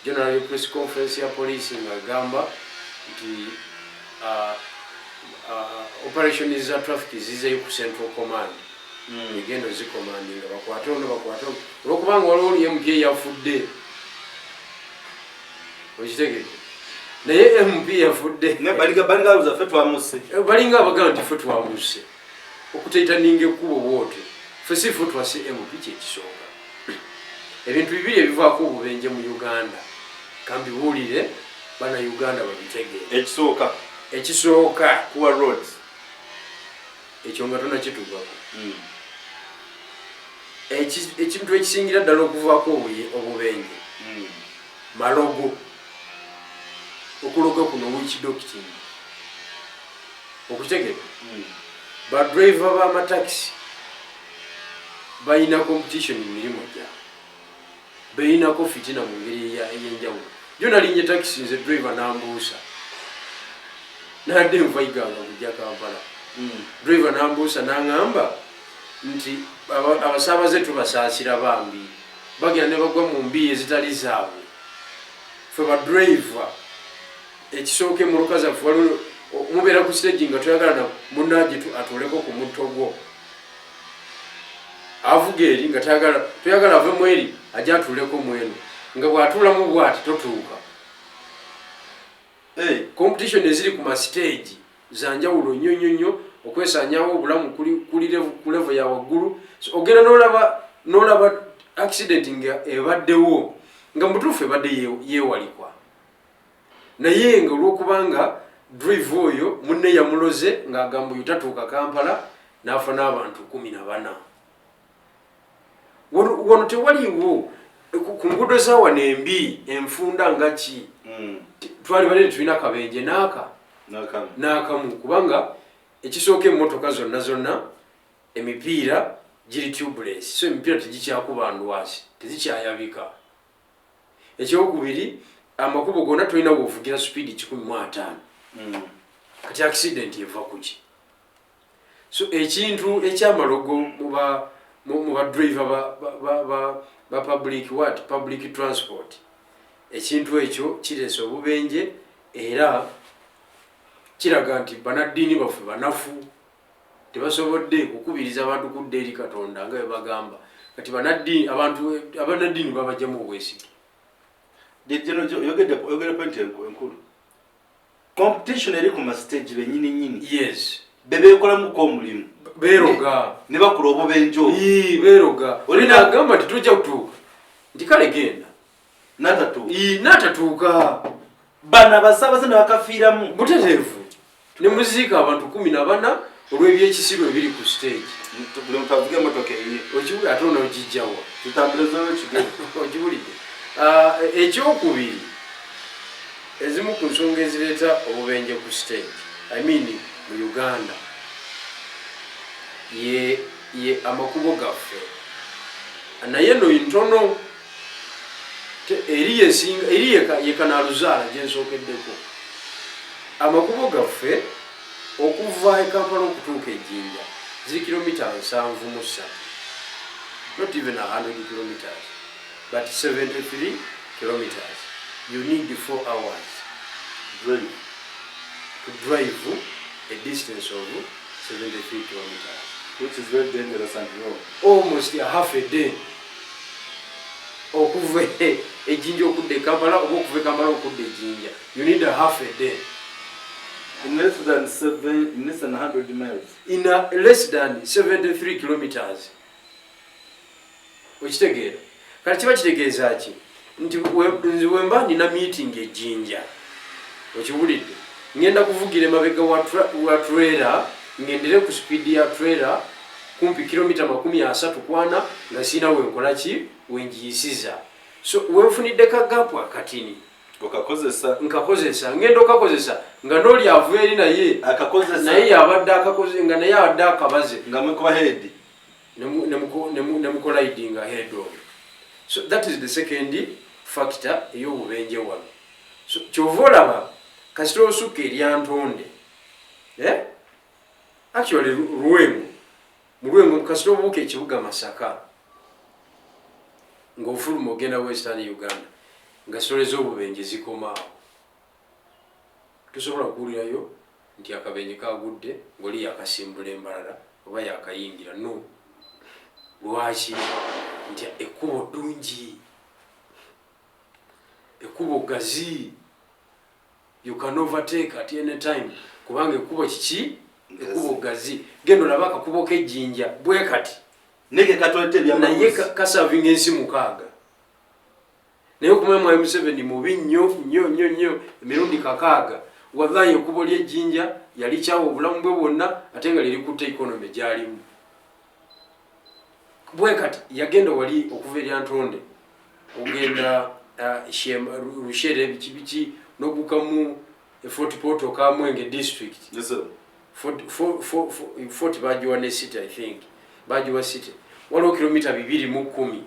Speaker 1: general press conference ya poliisi ng'agamba nti operation za traffic zizeyo ku central command egendo zikomandinga bakwate ono olwokubanga waliwo oli MP yafudde okitegedde naye MP yafudde balinga abagamba nti ffe twamuse okutaitaninga ekkubo bwote ffe si ffe twase MP kyekisooka ebintu bibiri ebivaako obubenje mu Uganda kambibuulire bana Uganda babitegeere ekisooka
Speaker 2: kuwa roads
Speaker 1: ekyo nga tonakitugako ekintu ekisingira ddala okuvaako obubenje malogo okuloga kuno wikidokiting okukitegeka badriva b'amatakisi balina competition mu mirimu gyabwe beyinako fitina mu ngeri ey'enjawulo jo nalinye takisi nze driva n'ambuusa nadde nvaiganga kujja Kampala driva n'ambuusa n'aŋŋamba nti abasaabaze tubasaasira bambi bagenda ne bagwa mu mbi ezitali zaabwe ffe badriva ekisooka emmotoka zaffe waliwo mubeera ku stage nga toyagala munnaagi atuuleko ku mutto gwo avuga eri nga toyagala ave mu eri ajja atuuleko mwenu nga bw'atuulamu bw'ati totuuka competition eziri ku mastage zanjawulo nnyo nnyo nnyo okwesaanyawo obulamu ku level ya waggulu ogenda n'olaba accident nga ebaddewo nga mutuufu ebadde yeewalikwa naye nga olw'okubanga drive oyo munne yamuloze ng'agamba oyo tatuuka Kampala n'afa n'abantu 14 wono tewaliwo ku ngudo zawa nembi enfunda ngachi twali balere tulina kabenje n'akamu kubanga ekisooka emmotoka zonna emipiira giri tubeless so emipiira tegikyakuba ndwasi tezikyayabika. Ekyokubiri amakubo gonna tulina wovugira speed 105 kati accident eva kuki. So ekintu ekyamalogo muba driver ba public transport ekintu ekyo kirese obubenje era kiraga nti banaddiini baffe banafu tebasobodde kukubiriza abantu kudda eri Katonda nga bebagamba kati abanaddiini babajjamu obwesige.
Speaker 2: Yogedde point enkulu competition eri ku mastage benyini
Speaker 1: yes
Speaker 2: bebekolamuko omulimu
Speaker 1: beroga
Speaker 2: ne bakula obubenjo
Speaker 1: beroga olina agamba nti tujja kutuuka nti kale genda natatuuka
Speaker 2: bana basaabaze ne bakafiiramu
Speaker 1: buteteevu ne muziika abantu 14 olw'ebyekisiro ebiri ku stage.
Speaker 2: buli muntu avuga emotoka eyiye
Speaker 1: okiwuli ate onoogijjawa
Speaker 2: tutambulezawo ekigere
Speaker 1: okiwulidde. Ekyokubiri ezimu ku nsonga ezireeta obubenje ku stage I mean mu Uganda ye amakubo gaffe naye no intono eri ye kanaluzaala gyensookeddeko. Amakubo gaffe okuva e Kampala okutuuka e Jinja ziri kilomita 73 not even 100 kilometers but 73 kilometers. You need 4 hours to drive a distance of 73 kilometers,
Speaker 2: which is very dangerous and wrong.
Speaker 1: Almost a half a day. Okuva e Jinja okudde Kampala oba okuva e Kampala okudde Jinja, you need a half a day.
Speaker 2: In less than 100 miles.
Speaker 1: In less than 73 kilometers. Okitegeera kati kiba kitegeeza ki nti wemba nina meeting e Jinja okiwulidde ngenda kuvugira emabega wa trailer ngendere ku speed ya trailer kumpi kilomita 30 kwana nga sina wenkola ki wenjiyisiza. So wenfunidde kagapu akatini nkakozesa ngenda okakozesa nga noli avuye eri naye yabadde akakoze nga naye abadde akabaze
Speaker 2: nga mwekuba head
Speaker 1: nemukola idinga head on. So that is the second factor ey'obubenje wano. So kyova olaba kasita osukka eryantonde actually Mulwengo kasita obuuka ekibuga Masaka ng'ofuluma ogenda Western Uganda nga sitole z'obubenje zikomaawo tosobola kuwulirayo nti akabenje kagudde ng'oli yakasimbula embalala oba yakayingira no. Lwaki nti ekkubo ddungi ekkubo gazi you can overtake at any time kubanga ekkubo kiki ekkubo gazi genda olaba akakubo k'ejjinja bwe kati
Speaker 2: nege katolete
Speaker 1: naye kasavinga ensi 6 naye okumanya Museveni mubi nnyo emirundi 6 wallahi ekkubo ly'ejjinja yali kyawa obulamu bwe bwonna ate nga liri kutta economy gyalimu. Bwe kati yagenda wali okuva eryantonde ogenda Rushere biki n'obukamu Fort Portal Kamwenge district.
Speaker 2: Yes sir.
Speaker 1: Fort Bagiwa ne city I think Bagiwa city waliwo kilomita 210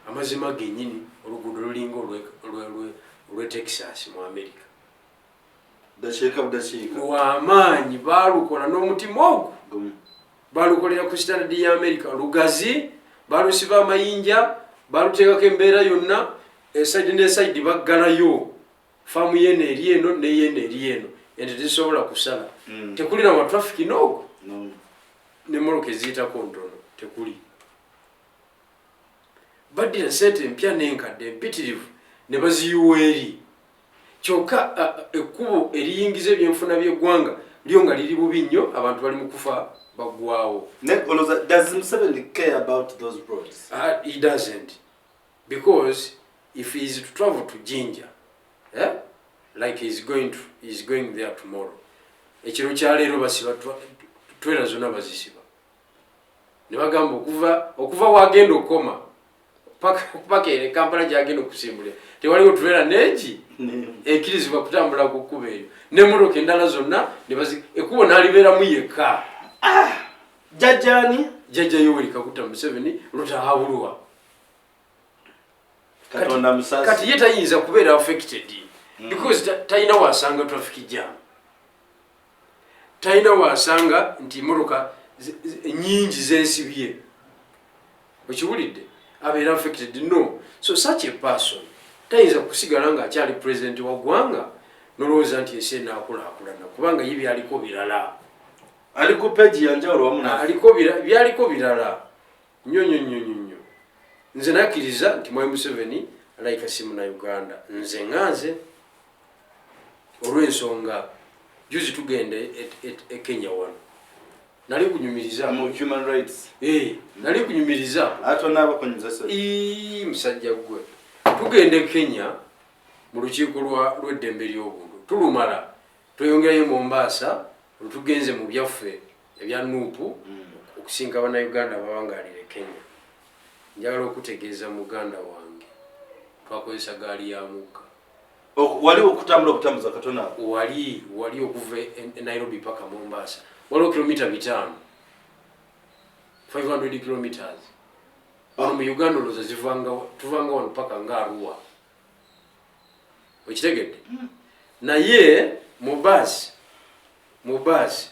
Speaker 1: amazima genyini oluguudo lulinga olwe Texas mu America
Speaker 2: dashika
Speaker 1: wamaanyi balukola n'omutima ogwo balukolera ku standard ya America lugazi balusiba amayinja baluteekako embeera yonna eside ne side baggalayo famu yene eri eno neyene eri eno ente tezisobola kusala tekulina wa traffic noogo ne moroke ziyitako ntono tekuli baddira sente empya n'enkadde empitirivu ne baziyuwa eri kyokka ekkubo eriyingiza ebyenfuna by'eggwanga lyo nga liri bubi nnyo abantu bali mu kufa bagwawo.
Speaker 2: Does Museveni care about those roads?
Speaker 1: He doesn't, because if he is to travel to Jinja, like he's going there tomorrow, ekiro kya leero basiba twera zonna bazisiba ne bagamba okuva wagenda okoma paka ere Kampala gyagenda okusimbulira tewaliwo tulera neegi ekkirizibwa kutambula ku kkubo eryo n'emmotoka endala zonna ekkubo n'alibeeramu yekka.
Speaker 2: Jajjani
Speaker 1: Jajja Yoweri Kaguta Museveni lutahabulwa
Speaker 2: Katonda musasi
Speaker 1: kati ye tayinza kubeera affected because talina wasanga traffic jam, talina wasanga nti emmotoka nyingi zensibye okiwulidde abeera affected. No, so such a person tayinza kusigala nga akyali president wa ggwanga nolowooza nti ese naakulaakulana kubanga ye byaliko birala
Speaker 2: ali ku peji yanjawulo wamu
Speaker 1: byaliko birala nnyo. Nze nakkiriza nti Mwai Museveni alayika simu na Uganda nze nganze olw'ensonga juzi tugende e Kenya wano nali kunyumiriza
Speaker 2: mu human rights
Speaker 1: nali kunyumiriza
Speaker 2: atona abakonyiza so
Speaker 1: musajja gwe tugende Kenya mu lukiiko lw'eddembe ly'obuntu tulumala tweyongerayo Mombasa tugenze mu byaffe ebya nuupu okusinka bannayuganda ababangalire Kenya. Njagala okutegeeza muganda wange twakozesa gaali ya mukka.
Speaker 2: Wali okutambuza katona
Speaker 1: wali okuva Nairobi paka Mombasa waliwo kilomita 500 kilometers wano mu Uganda oloza tuvanga wano paka nga Arua okitegedde naye mu basi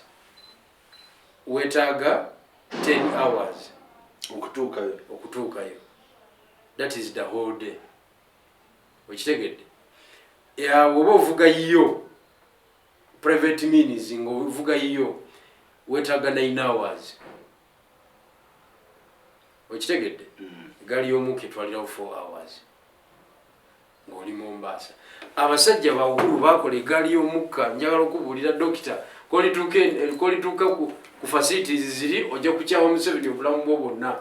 Speaker 1: wetaaga 10 hours okutuukayo. That is the whole day okitegedde woba ovuga yiyo private means ng'ovuga yiyo wetaaga 9 hours okitegedde gaali y'omukka etwalirawo 4 hours ng'oli Mombasa. Abasajja bawulu bakola egaali y'omukka njagala okubuulira dokita kolituuka ku facilities ziri ojja kukyawa Museveni obulamu bwo bwonna.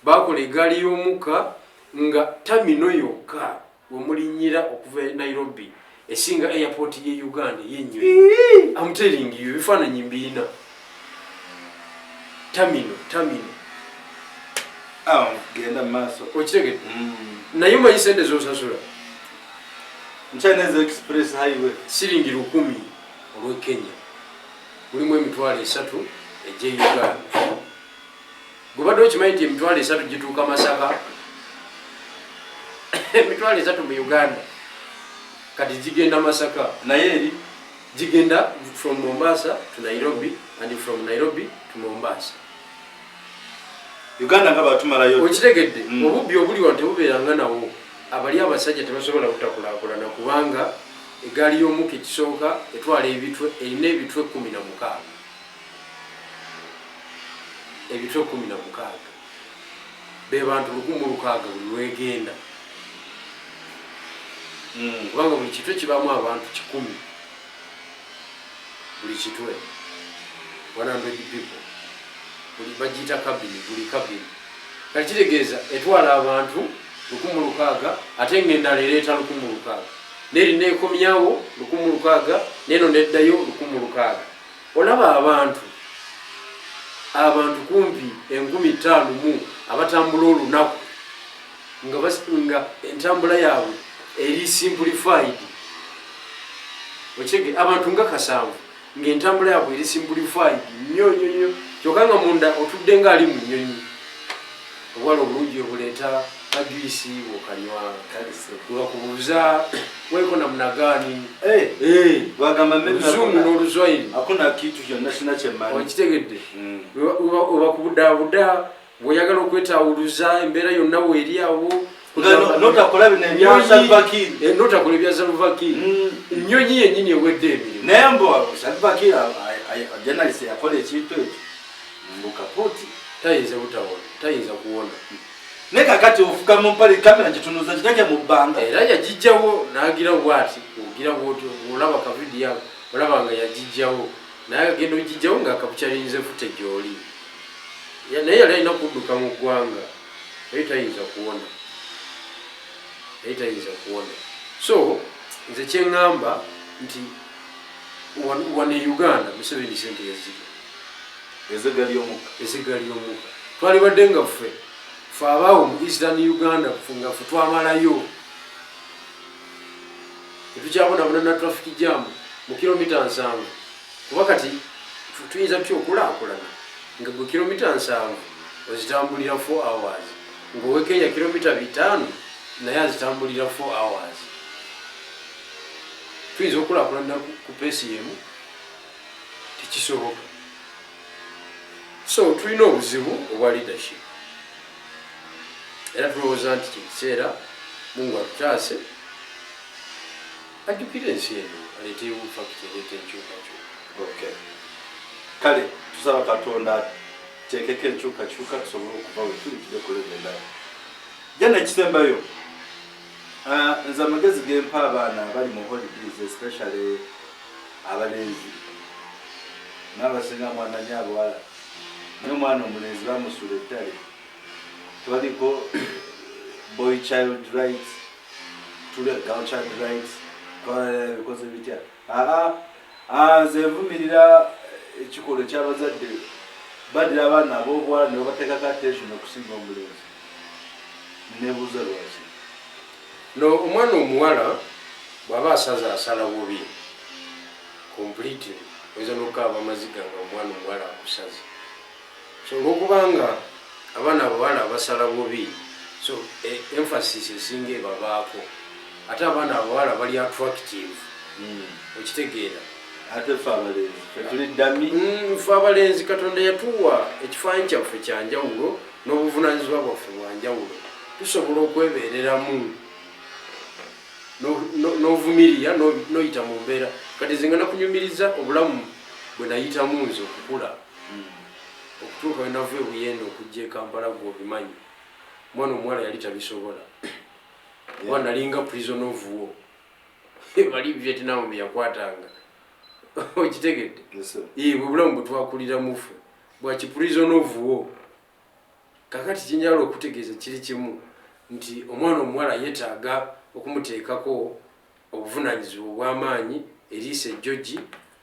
Speaker 1: Bakola egaali y'omukka nga tamino yokka wemulinnyira okuva Nairobi esinga airport ye Uganda yenyo. I'm telling you ebifaananyi mbiina tamino
Speaker 2: genda maaso
Speaker 1: okitegedde naye omanyi sente z'osasula
Speaker 2: Chinese Express Highway
Speaker 1: siringi 1000 olw'e Kenya mulimu emitwalo 3 egye Uganda. Gubadde okimanyi nti emitwalo 3 gituuka Masaka emitwalo 3 mu Uganda kati gigenda Masaka
Speaker 2: naye eri
Speaker 1: gigenda from Mombasa to Nairobi and from Nairobi to Mombasa.
Speaker 2: Uganda nga batumalayo
Speaker 1: okitegedde obubbi obuli wano tebubeeranga nawo abali abasajja tebasobola kutakulaakulana kubanga egaali y'omukka ekisooka etwala erina ebitwe 16 be bantu 1600 buli lwegenda kubanga buli kitwe kibaamu abantu 100 buli kitwe 100 people buli bagiyita kabini buli kabini kati kitegeeza etwala abantu 1600 ate ng'endala ereeta 1600 n'erina ekomyawo 1600 n'eno neddayo 1600 olaba abantu kumpi 5000 abatambula olunaku nga entambula yaabwe eri simplified okitege abantu nga 7 ng'entambula yaabwe eri simplified nnyo kyokka nga munda otudde ng'ali mu nnyonyi obwala obulungi obuleeta kajuisi okanywa lwakubuuza weeko namna gani
Speaker 2: bagamba
Speaker 1: Luzungu n'Oluzwayiri
Speaker 2: hakuna kitu kyonna kina kyemmanyi
Speaker 1: okitegedde obakubudaabuda bw'oyagala okwetawuluza embeera yonna weeri awo
Speaker 2: notakola bino ebya Salva Kiir
Speaker 1: notakola ebya Salva Kiir nnyonyi yennyini ewedde emirimu
Speaker 2: naye mbo Salva Kiir journalist yakola ekintu ekyo mbukapuuti
Speaker 1: tayinza butawona tayinza kuwona
Speaker 2: ne kakati ofuka mu mpale kamera gitunuza kitake mu bbanga
Speaker 1: era yagijjawo n'agira bwati ogira bwoti olaba kavidiyo olaba nga yagijjawo naye agenda ogijjawo ng'akabucalinze fute gy'oli naye yali alina kudduka mu ggwanga naye tayinza kuwona so nze kyeŋŋamba nti wane Uganda Museveni sente yazirya
Speaker 2: ezegali y'omukka
Speaker 1: twali baddenga ffe abaawo mu Eastern Uganda nga ffe twamalayo tetukyabonabona na traffic jam mu kilomita 7 kuba kati tuyinza tutya okulaakulana nga gwe kilomita 7 ozitambulira 4 hours ng'owekenya kilomita 5 naye azitambulira 4 hours tuyinza okulaakulana ku peesi yemu tekisoboka. So tulina obuzibu obwa leadership era tulowooza nti kikiseera Mungu atutaase ajjukire ensi eno aleeteyo fakiti ereeta enkyukakyuka.
Speaker 2: Kale tusaba Katonda tekeko enkyukakyuka tusobole okuva we tuli tujja kuleba endala. Jana ekisembayo nze amagezi gempa abaana abali mu holidays especially abalenzi n'abasinga mwananya abawala n'omwana omulenzi bamusuula ettale twaliko boy child rights tule girl child rights bikoze bitya nze nvumirira ekikolo ky'abazadde badira abaana ab'obuwala ne babateekako attention okusinga omulenzi nebuuza lwaki
Speaker 1: no omwana omuwala bw'aba asaza asala bubi completely oyinza n'okukaaba amaziga nga omwana omuwala akusaza so olwokubanga abaana abawala basala bubi so emphasis esinga ebabaako ate abaana abawala bali attractive okitegeera
Speaker 2: ate ffe abalenzi tuli ddami
Speaker 1: ffe abalenzi Katonda yatuwa ekifaananyi kyaffe kyanjawulo n'obuvunaanyizibwa bwaffe bwanjawulo tusobola okwebeereramu n'ovumirira n'oyita mu mbeera kati nze nga nakunyumiriza obulamu bwe nayitamu nze okukula okutuuka we nava ebuyendo okujja e Kampala gw'obimanyi omwana omuwala yali tabisobola oba nalinga prison of war bali Vietnam bye yakwatanga okitegedde bwe bulamu bwe twakuliramu ffe bwaki prison of war. Kakati kinjala okutegeeza kiri kimu nti omwana omuwala yeetaaga okumuteekako obuvunaanyizibwa obw'amaanyi eriisa ejjogi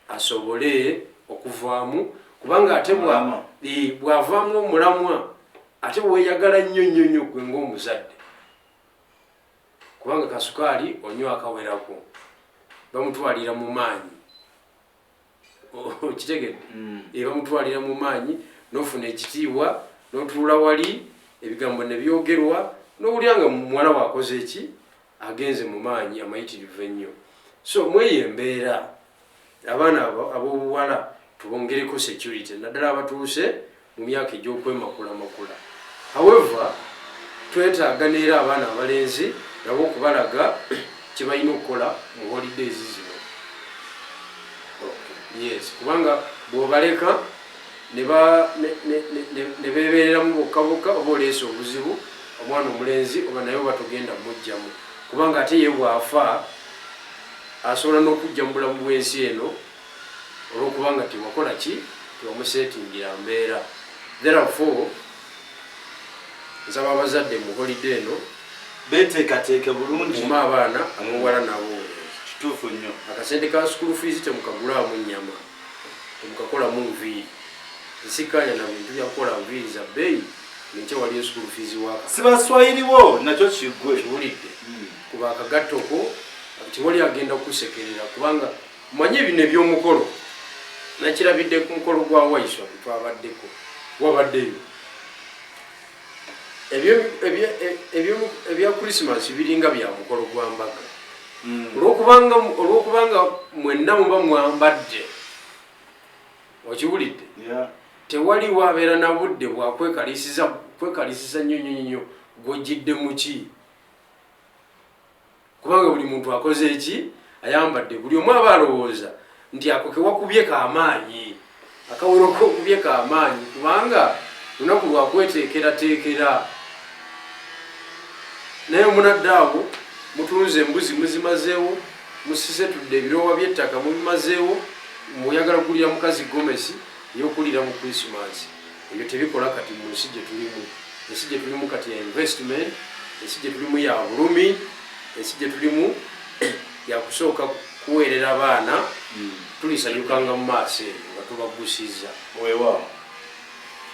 Speaker 1: asobole okuvaamu kubanga ate bw'avaamu omulamwa ate bweyagala nnyo gwe ng'omuzadde kubanga kasukaali onywa akawerako bamutwalira mu maanyi okitegedde bamutwalira mu maanyi n'ofuna ekitiibwa n'otuula wali ebigambo ne byogerwa n'owulira nga muwala waakoze eki agenze mu maanyi amayitirivu ennyo. So mweyo embeera abaana ab'obuwala tubongereko security naddala abatuuse mu myaka egy'okwemakula. However twetaaga neera abaana abalenzi nabo okubalaga kye balina okukola mu holidays zino. Yes, kubanga bw'obaleka ne beebeereramu bokka oba oleese obuzibu omwana omulenzi oba naye oba togenda mujjamu kubanga ate ye bw'afa asobola n'okujja mu bulamu bw'ensi eno olw'okubanga tiwakola ki tiwamuseetingira mbeera. Therefore nsaba abazadde mu holiday eno
Speaker 2: beteekateeke bulungi
Speaker 1: mu abaana ab'obuwala nabo
Speaker 2: kituufu nnyo
Speaker 1: akasente ka school fees temukagulaamu nnyama temukakolamu nviiri nsikanya na bintu byakukola nviiri za bbeeyi nenkya waliyo school fees waka
Speaker 2: si baswayiriwo nakyo kiggwe
Speaker 1: kiwulidde kuba akagattoko tiwali agenda okusekerera kubanga manye ebino eby'omukolo nakirabidde ku mukolo gwa waiswa twabaddeko wabaddeyo ebya Christmas biringa bya mukolo gwa mbaga olwokubanga mwenna muba mwambadde okiwulidde tewali wabeera na budde bwakwekalisiza nnyo gw'ojjidde mu ki kubanga buli muntu akoze eki ayambadde buli omu aba alowooza nti ako kewakubyeko amaanyi akaweroko okubyeko amaanyi kubanga lunaku lwakweteekerateekera naye omunadde awo mutunze embuzi muzimazeewo musisetudde ebirowa by'ettaka mubimazeewo muyagala kulira mukazi gomesi eyokulira mu Christmas ebyo tebikola kati mu nsi gye tulimu. Ensi gye tulimu kati ya investment, ensi gye tulimu ya bulumi, ensi gye tulimu ya kusooka kuweerera abaana tulisanyukanga mu maaso eyo nga tubagusizza
Speaker 2: weewaawo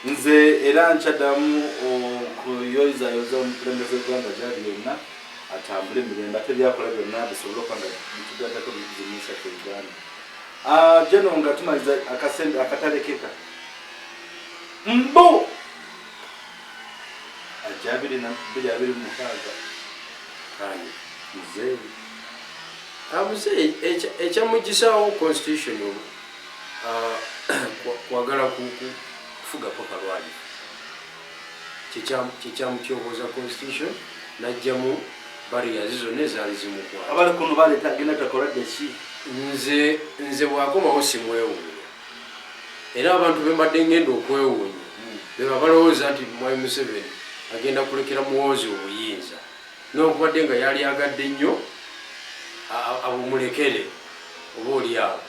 Speaker 2: nze era nkyaddamu okuyozayoza omukulembeze Uganda gyali yonna atambule emirembe ate byakola byonna bisobole okuba nga bitugattako bizimuusa ku Uganda. Jeno nga tumaliza akasembe akatalekeka mbo ajabiri na 2026 kanye mzee
Speaker 1: mzee ekyamugisawo constitution kwagala kufuga paka lwali kikyamutyoboza constitution najjamu barriers zonna ezaali zimukwa
Speaker 2: abali kuno baleeta agenda takoladde ki
Speaker 1: nze bwakomawo simwewuunya era abantu bembadde ngenda okwewuunya beba balowooza nti Mwai Museveni agenda kulekera muwoozi obuyinza n'okubadde nga yali agadde nnyo abumulekere oba oliawo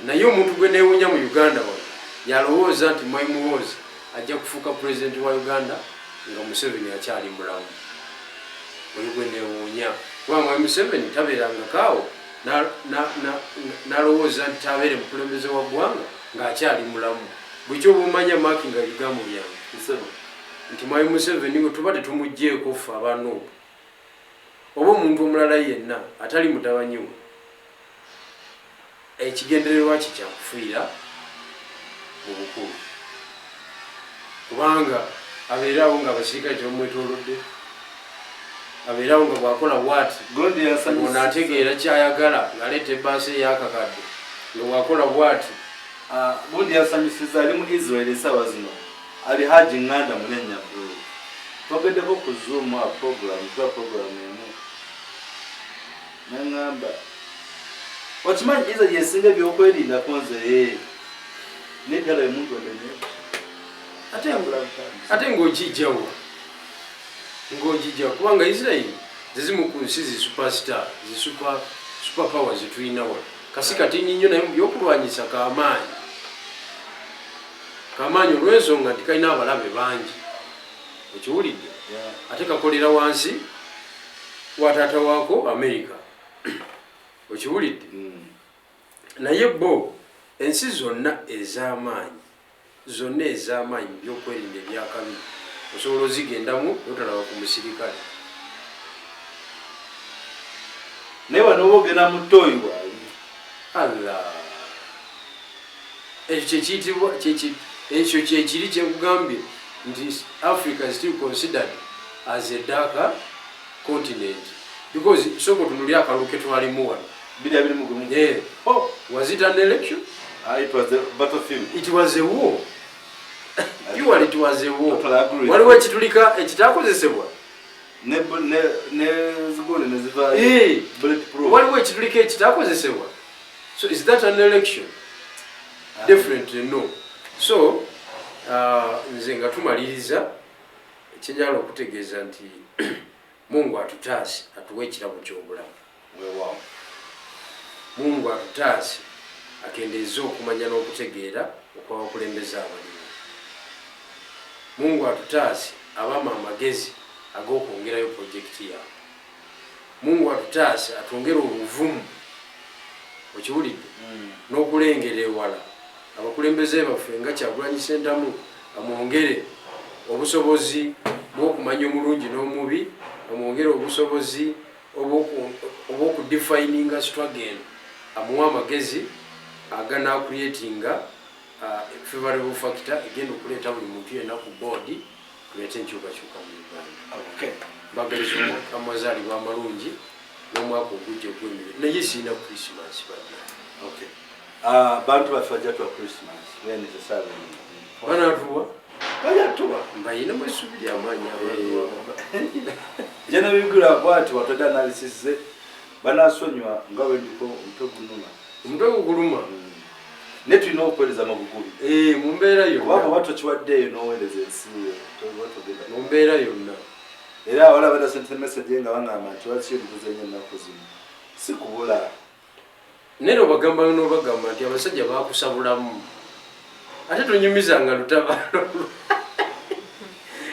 Speaker 1: naye omuntu gwe neewuunya mu Uganda wano yalowooza nti Mwai Muwoozi ajja kufuuka pulezidenti wa Uganda nga Museveni akyali mulamu. Oyo gwe neewuunya kuba Mwai Museveni tabeeranga kaawo n'alowooza nti tabeere mukulembeze wa ggwanga ng'akyali mulamu. Bwe kyobumanya maaki nga bigambo byange nti Mwai Museveni gwe tuba tetumugjeeko ffe abanoobu oba omuntu omulala yenna atali mutabanyi we ekigendererwa ki kyakufiira obukulu kubanga abeerawo nga abasirikale tebamwetoolodde abeerawo nga bwakola bwati ono ategeera kyayagala ng'aleeta ebbaasa eyakakadde nga bwakola bwati
Speaker 2: gundi yasanyusiza ali mu Israel esaawa zino ali haji nganda munenya bro twageddeko ku Zoom program emu nangamba okimanyi Israel yesinga ebyokwerinda konze negala emuntu odenye
Speaker 1: ate ng'okijjawo kubanga Israel zizimu ku nsi zi superstar zi super power zitulina wano kasi kati nnyo naye mu byokulwanyisa kamaanyi olw'ensonga nti kalina abalabe bangi okiwulidde ate kakolera wansi wa taata waako America okiwulidde naye bo ensi zonna ez'amaanyi mu byokwerinda ebyakabi osobola ozigendamu otalaba ku musirikale
Speaker 2: naye wano oba ogenda mu ttooyi waali
Speaker 1: ekyo kyekiri kyekugambye nti Africa is still considered as a darker continent because soko tunuli akalulu ke twalimu wano was it an election?
Speaker 2: It was a battlefield.
Speaker 1: It was a war. It was a war. Waliwo ekitulika ekitakozesebwa waliwo ekitulika ekitakozesebwa. So is that an election? Definitely no. So nze nga tumaliriza ekyenjala okutegeeza nti Mungu atutaase atuwe ekirabo ky'obulamu. Mungu atutaase akendeeza okumanya n'okutegeera okwabakulembeza abalimu. Mungu atutaase abaama amagezi ag'okwongerayo projekiti yaabwe. Mungu atutaase atwongere obuvumu okiwulidde n'okulengera ewala abakulembeze baffe nga Kyagulanyi Ssentamu amwongere obusobozi bw'okumanya omulungi n'omubi, amwongere obusobozi obw'okudefininga struggle, amuwa amagezi agana creatinga favorable factor egenda okuleeta buli muntu yenna ku board tuleete enkyukakyuka mu Uganda. Bagaliza amazaalibwa amalungi n'omwaka ogujja ogw'emirembe naye siina Christmas badde.
Speaker 2: Bantu baffe bajja tuwa Christmas
Speaker 1: banatuwa bayatuwa mbayina mwesubi lyamaanyi
Speaker 2: Gen.Bigirwa bwati watadde analysis banasonywa nga bwendiko omutwe
Speaker 1: guguluma
Speaker 2: ne tulina okuweereza amabugubi
Speaker 1: mu mbeera yonna
Speaker 2: kubanga oba tokiwaddeeyo n'oweereza ensi
Speaker 1: mu mbeera yonna.
Speaker 2: Era wala bada sente message nga bangamba nti lwaki ebibuzo ennyo ennaku zino si kubula
Speaker 1: nero n'obagamba nti abasajja baakusabulamu ate tonyumizanga lutabaalo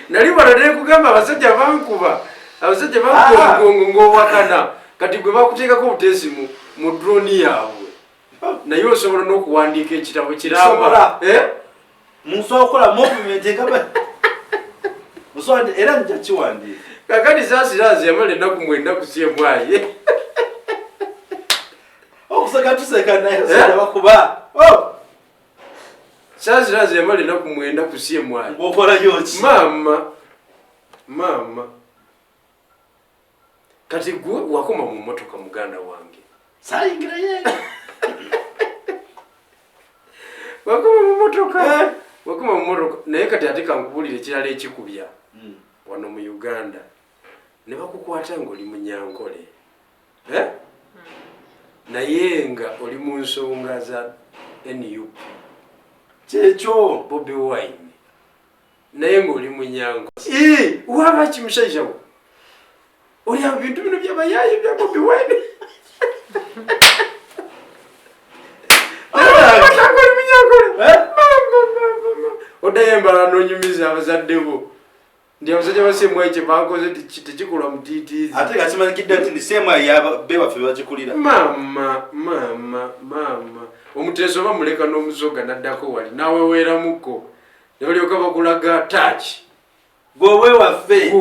Speaker 1: nali wano nekugamba abasajja bankuba omugongo ng'owakana kati gwe bakuteekako obuteesi mu droni yaabwe naye osobola n'okuwandiika ekitabo kiramba
Speaker 2: Muso okola movement ekaba. Muso era nja chiwandi.
Speaker 1: Kakati sasirazi yamale naku mwenda kusiye mwaye.
Speaker 2: Okusaka tuseka naye sala bakuba. Oh.
Speaker 1: Sasirazi yamale naku mwenda kusiye mwaye.
Speaker 2: Ngokola yochi.
Speaker 1: Mama. Kati gwe wakoma mu motoka muganda wange.
Speaker 2: Sayingira ye.
Speaker 1: Wakoma mu motoka. Wakoma mu motoka. Naye kati atika nkubulire kirala ekikubya. Wano mu Uganda. Ne bakukwata ng'oli munyankole. Naye nga oli mu nsonga za NUP.
Speaker 2: Checho
Speaker 1: Bobi Wine. Naye ng'oli munyankole. Waba kimushaija wo. Oli bintu bino byabayaye bya Bobi Wine. Odayembala nonyumiza abazadde bo. Ndi abazadde basemwa ekye bakoze tekikola mutiitiizi.
Speaker 2: Ate kasimanikidde nti ndisemwa yaba beba fe bakikulira.
Speaker 1: Mama. Omuteeso bamuleka n'omusoga naddako wali nawe weeramuko. Ne balyoka bakulaga touch.
Speaker 2: Gwe waffe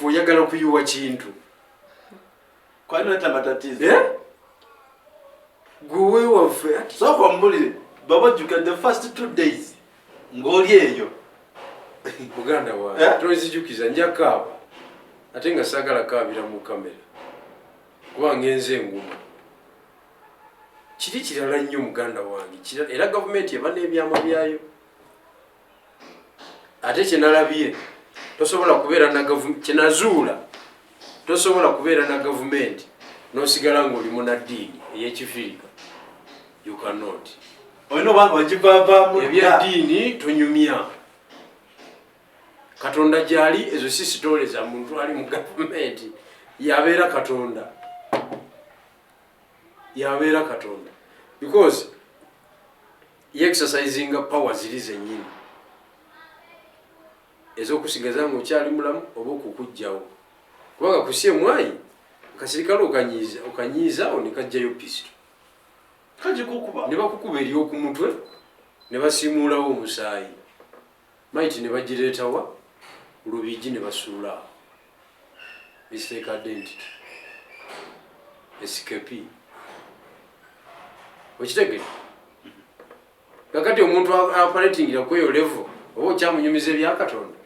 Speaker 1: oyagala kuyuwa kintu.
Speaker 2: Kwani leta matatizo.
Speaker 1: Gwe waffe.
Speaker 2: So kwa mbulire baba juka the first 2 days. Ngoli eyo.
Speaker 1: Muganda wa. Tozijukiza njakaaba. Ate nga sagala kaabira mu kamera. Kuba ngenze nguma. Kiri kirala nnyo muganda wange. Era government eba n'ebyama byayo. Ate kyenalabye. Tosobola kubeera na government kyenazuula. Tosobola kubeera na government n'osigala ng'oli munaddiini ey'ekifirika. You cannot.
Speaker 2: Oyino banga wajibaba mu
Speaker 1: ebyaddiini tonyumya. Katonda gyali ezo si story za muntu ali mu government. Yabeera Katonda. Because exercising power ziri zennyini. Ezokusigaza ng'okyali mulamu oba okukujjawo. Kubanga kusiye mwayi kasirikale okanyiiza onikajjayo pisto.
Speaker 2: Kaji kukuba.
Speaker 1: Ne bakukuba eri ku mutwe ne basimuulawo omusaayi. Maiti ne bagireetawa Lubigi ne basuula. Mistake identity. Escape. Okitegere? Kakati omuntu operatingira kweyo level oba okyamunyumiza ebya Katonda.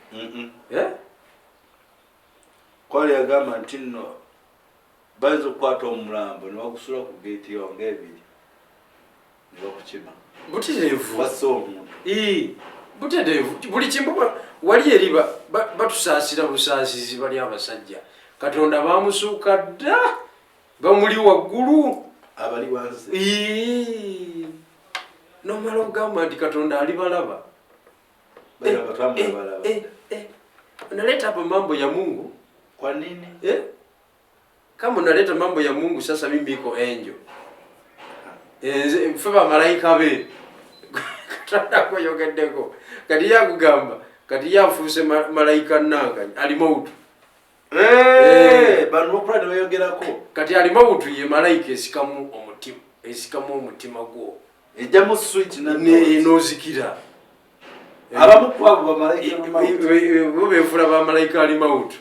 Speaker 2: Kwali agamba nti nno bayinza okukwata omulambo ne bagusula ku geeti yo ng'ebiri ne bakukima.
Speaker 1: Butereevu.
Speaker 2: Bassa omuntu.
Speaker 1: Butereevu. Buli kimu wali eri batusaasira busaasizi bali abasajja. Katonda bamusuuka dda bamuli waggulu.
Speaker 2: Abali wansi.
Speaker 1: Nomala okugamba nti Katonda ali balaba. Unaleta hapa mambo ya Mungu.
Speaker 2: Kwa nini?
Speaker 1: Kama unaleta mambo ya Mungu sasa mimi iko angel. Mfeba malaika be. Katonda koyogeddeko. Kati yakugamba, kati yafuuse malaika nanga ali mautu.
Speaker 2: Bano pride bayogerako.
Speaker 1: Kati ali mautu ye malaika esikamu omutima gwo.
Speaker 2: Ejamu switch na
Speaker 1: nozikira.
Speaker 2: Abamu kwabo bamalayika
Speaker 1: bo befula bamalayika ali mautu.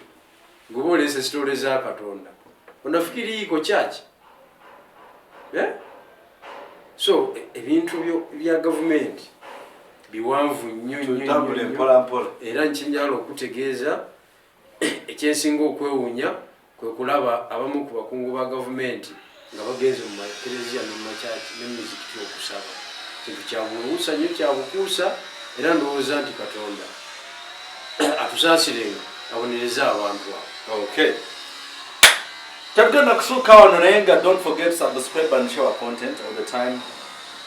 Speaker 1: Ngobolese stories za Katonda. Unafikiri iko church? So ebintu bya government biwanvu nnyo era nkinyalo okutegeeza ekyensinga okwewuunya kwe kulaba abamu ku bakungu ba government nga bagenze mu makereziya ne mu makyaki n'emizikiti okusaba. Kintu kyabuusa nnyo kyabukuusa era ndowooza nti Katonda atusaasirenga abonereza abantu abo.
Speaker 2: Okay. Tabgana kusuka wano naye nga don't forget to subscribe and share our content all the time.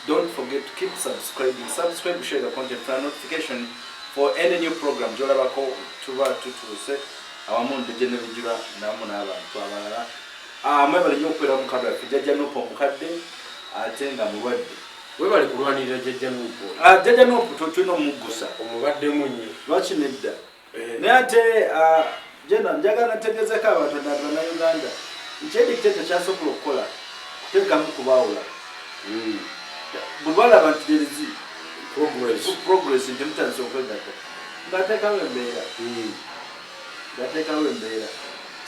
Speaker 2: Don't forget to keep subscribing. Subscribe, share the content for notification for any new program. Jolabako tuba tutuse awamunde Gen.Bigirwa namu n'abantu abalala. Mwebale nnyo okubeera mu kadde Jjajja Nuupu omukadde ate nga mulwadde.
Speaker 1: Webale kulwanirira Jjajja Nuupu.
Speaker 2: Jjajja Nuupu tulina omuggusa.
Speaker 1: Omubadde munye.
Speaker 2: Lwaki nedda? Naye ate Jena njagala ntegeezeko abantu na Uganda. Nkyedikiteeta kyasobola okukola kuteekamu kubaawula. Bwe balaba nti derezi progress nti mutandise okwegatta ng'ateekawo embeera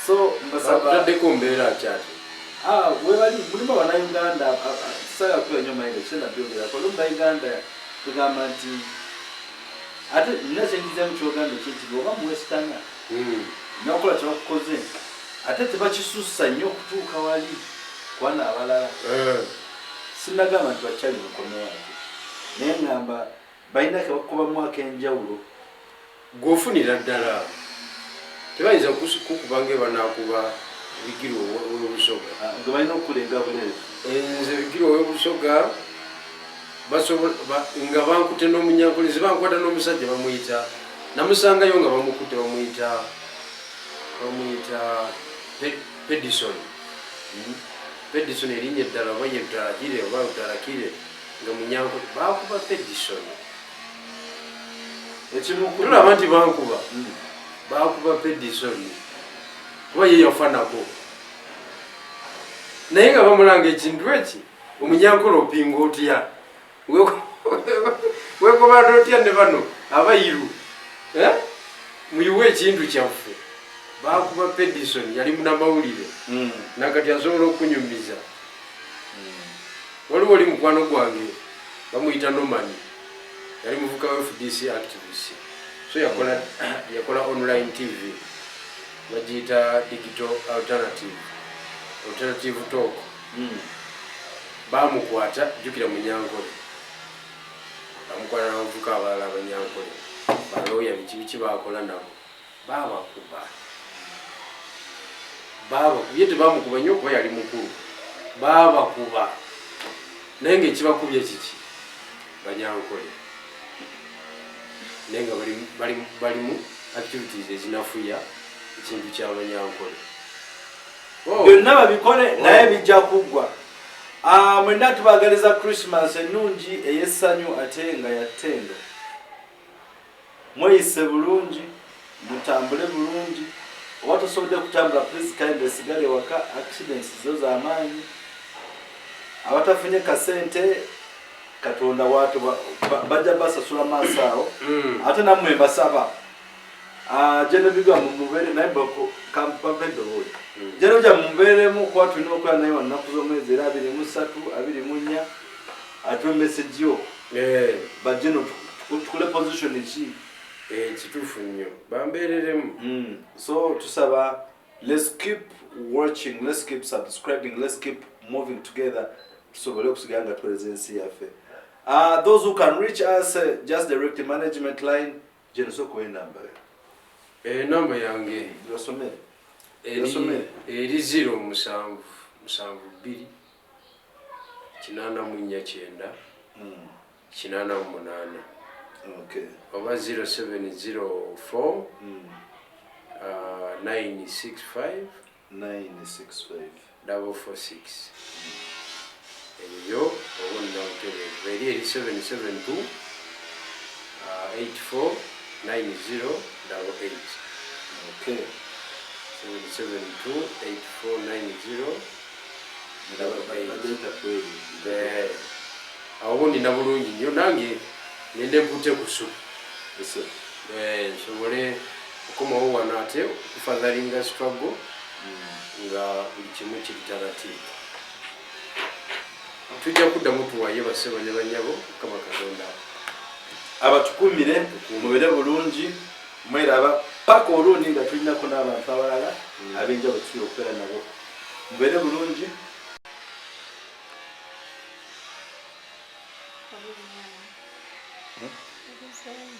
Speaker 2: so
Speaker 1: mbasabataddeko mbeera akyati
Speaker 2: webali mulimu abannayuganda saga kuba nnyo mayiro kyenabyogera kole omunnayuganda tugamba nti ate nina kyenjiza mu kyoganda ekyekiri oba muwesitana nakola kyebakukoze ate tebakisuusa nnyo okutuuka wali kwana abalala sinagamba nti bakyali mukomewaate naye ngamba balina kebakubamu ak'enjawulo
Speaker 1: gwofunira ddala tebayinza kukubanga banakuba bigiro ow'obusoga
Speaker 2: nga balina okukulenga buleezi
Speaker 1: nze bigiro ow'obusoga nga bankute n'omunyankolezi bankwata n'omusajja bamuyita namusangayo nga bamukute bamuyita Pedison erinnya eddala oba ye Lutalakire oba Lutalakire nga munyankole bakuba Pedison tulaba nti bankuba bakuba Pedison kuba ye yafanako naye nga bamulanga ekintu eki omunyankole opinga otya wekobadde otya ne bano abayiru muyiwe ekintu kyaffe bakuba Pedison yali munamawulire nakati asobola okunyumiza waliwo oli mukwano gwange bamuyita Nomani yali muvuka wa FDC activist so yakola online TV bagiyita digital alternative talk bamukwata jukira munyankole bamukwata n'abavuka abalala abanyankole balooya biki bakola nabo babakuba ye tebamukuba nnyo kuba yali mukulu babakuba naye ngaekibakubye kiki banyankole naye nga balimu activities ezinafuya ekintu kyabanyankole
Speaker 2: byonna babikole naye bijja kuggwa mwenda tubagaliza Christmas ennungi ey'essanyu ate nga yattendo mweyise bulungi mutambule bulungi oba tosobodde kutambula please kind sigale waka accidents zo z'amaanyi abatafunye kasente katonda watu bajja basasula maaso awo ate nammwe mbasaba Gen.Bigirwa mumubeere naye kampapedo oyo Gen.Bigirwa mumubeeremu kuba tulina okukola naye wanaku z'omwezi era 23 24 ate message yo bajeno tukule position ki
Speaker 1: kituufu nnyo bambeereremu
Speaker 2: so tusaba let's keep watching, let's keep subscribing, let's keep moving together tusobole okusigala nga tukoleza ensi yaffe. Those who can reach us just direct management line jenosoko enamba
Speaker 1: namba yange
Speaker 2: yosomere
Speaker 1: eri 0772 849 888
Speaker 2: okay
Speaker 1: oba 0704 965 446 eyo obonna butereevu eri 772 84 90 88
Speaker 2: okay
Speaker 1: 772 84 90 awo ndina bulungi nnyo nange nende mpute ku supu nsobole okukomawo wano ate okufadhalinga struggle nga buli kimu kibitaratiivu tujja kuddamu tuwaye basebo ne banyabo kama katonda
Speaker 2: abatukumire mubere bulungi mweraba paka olundi nga tulinako n'abantu abalala ab'enjawulo tusobola okubeera nabo mubere bulungi. Ebisinze.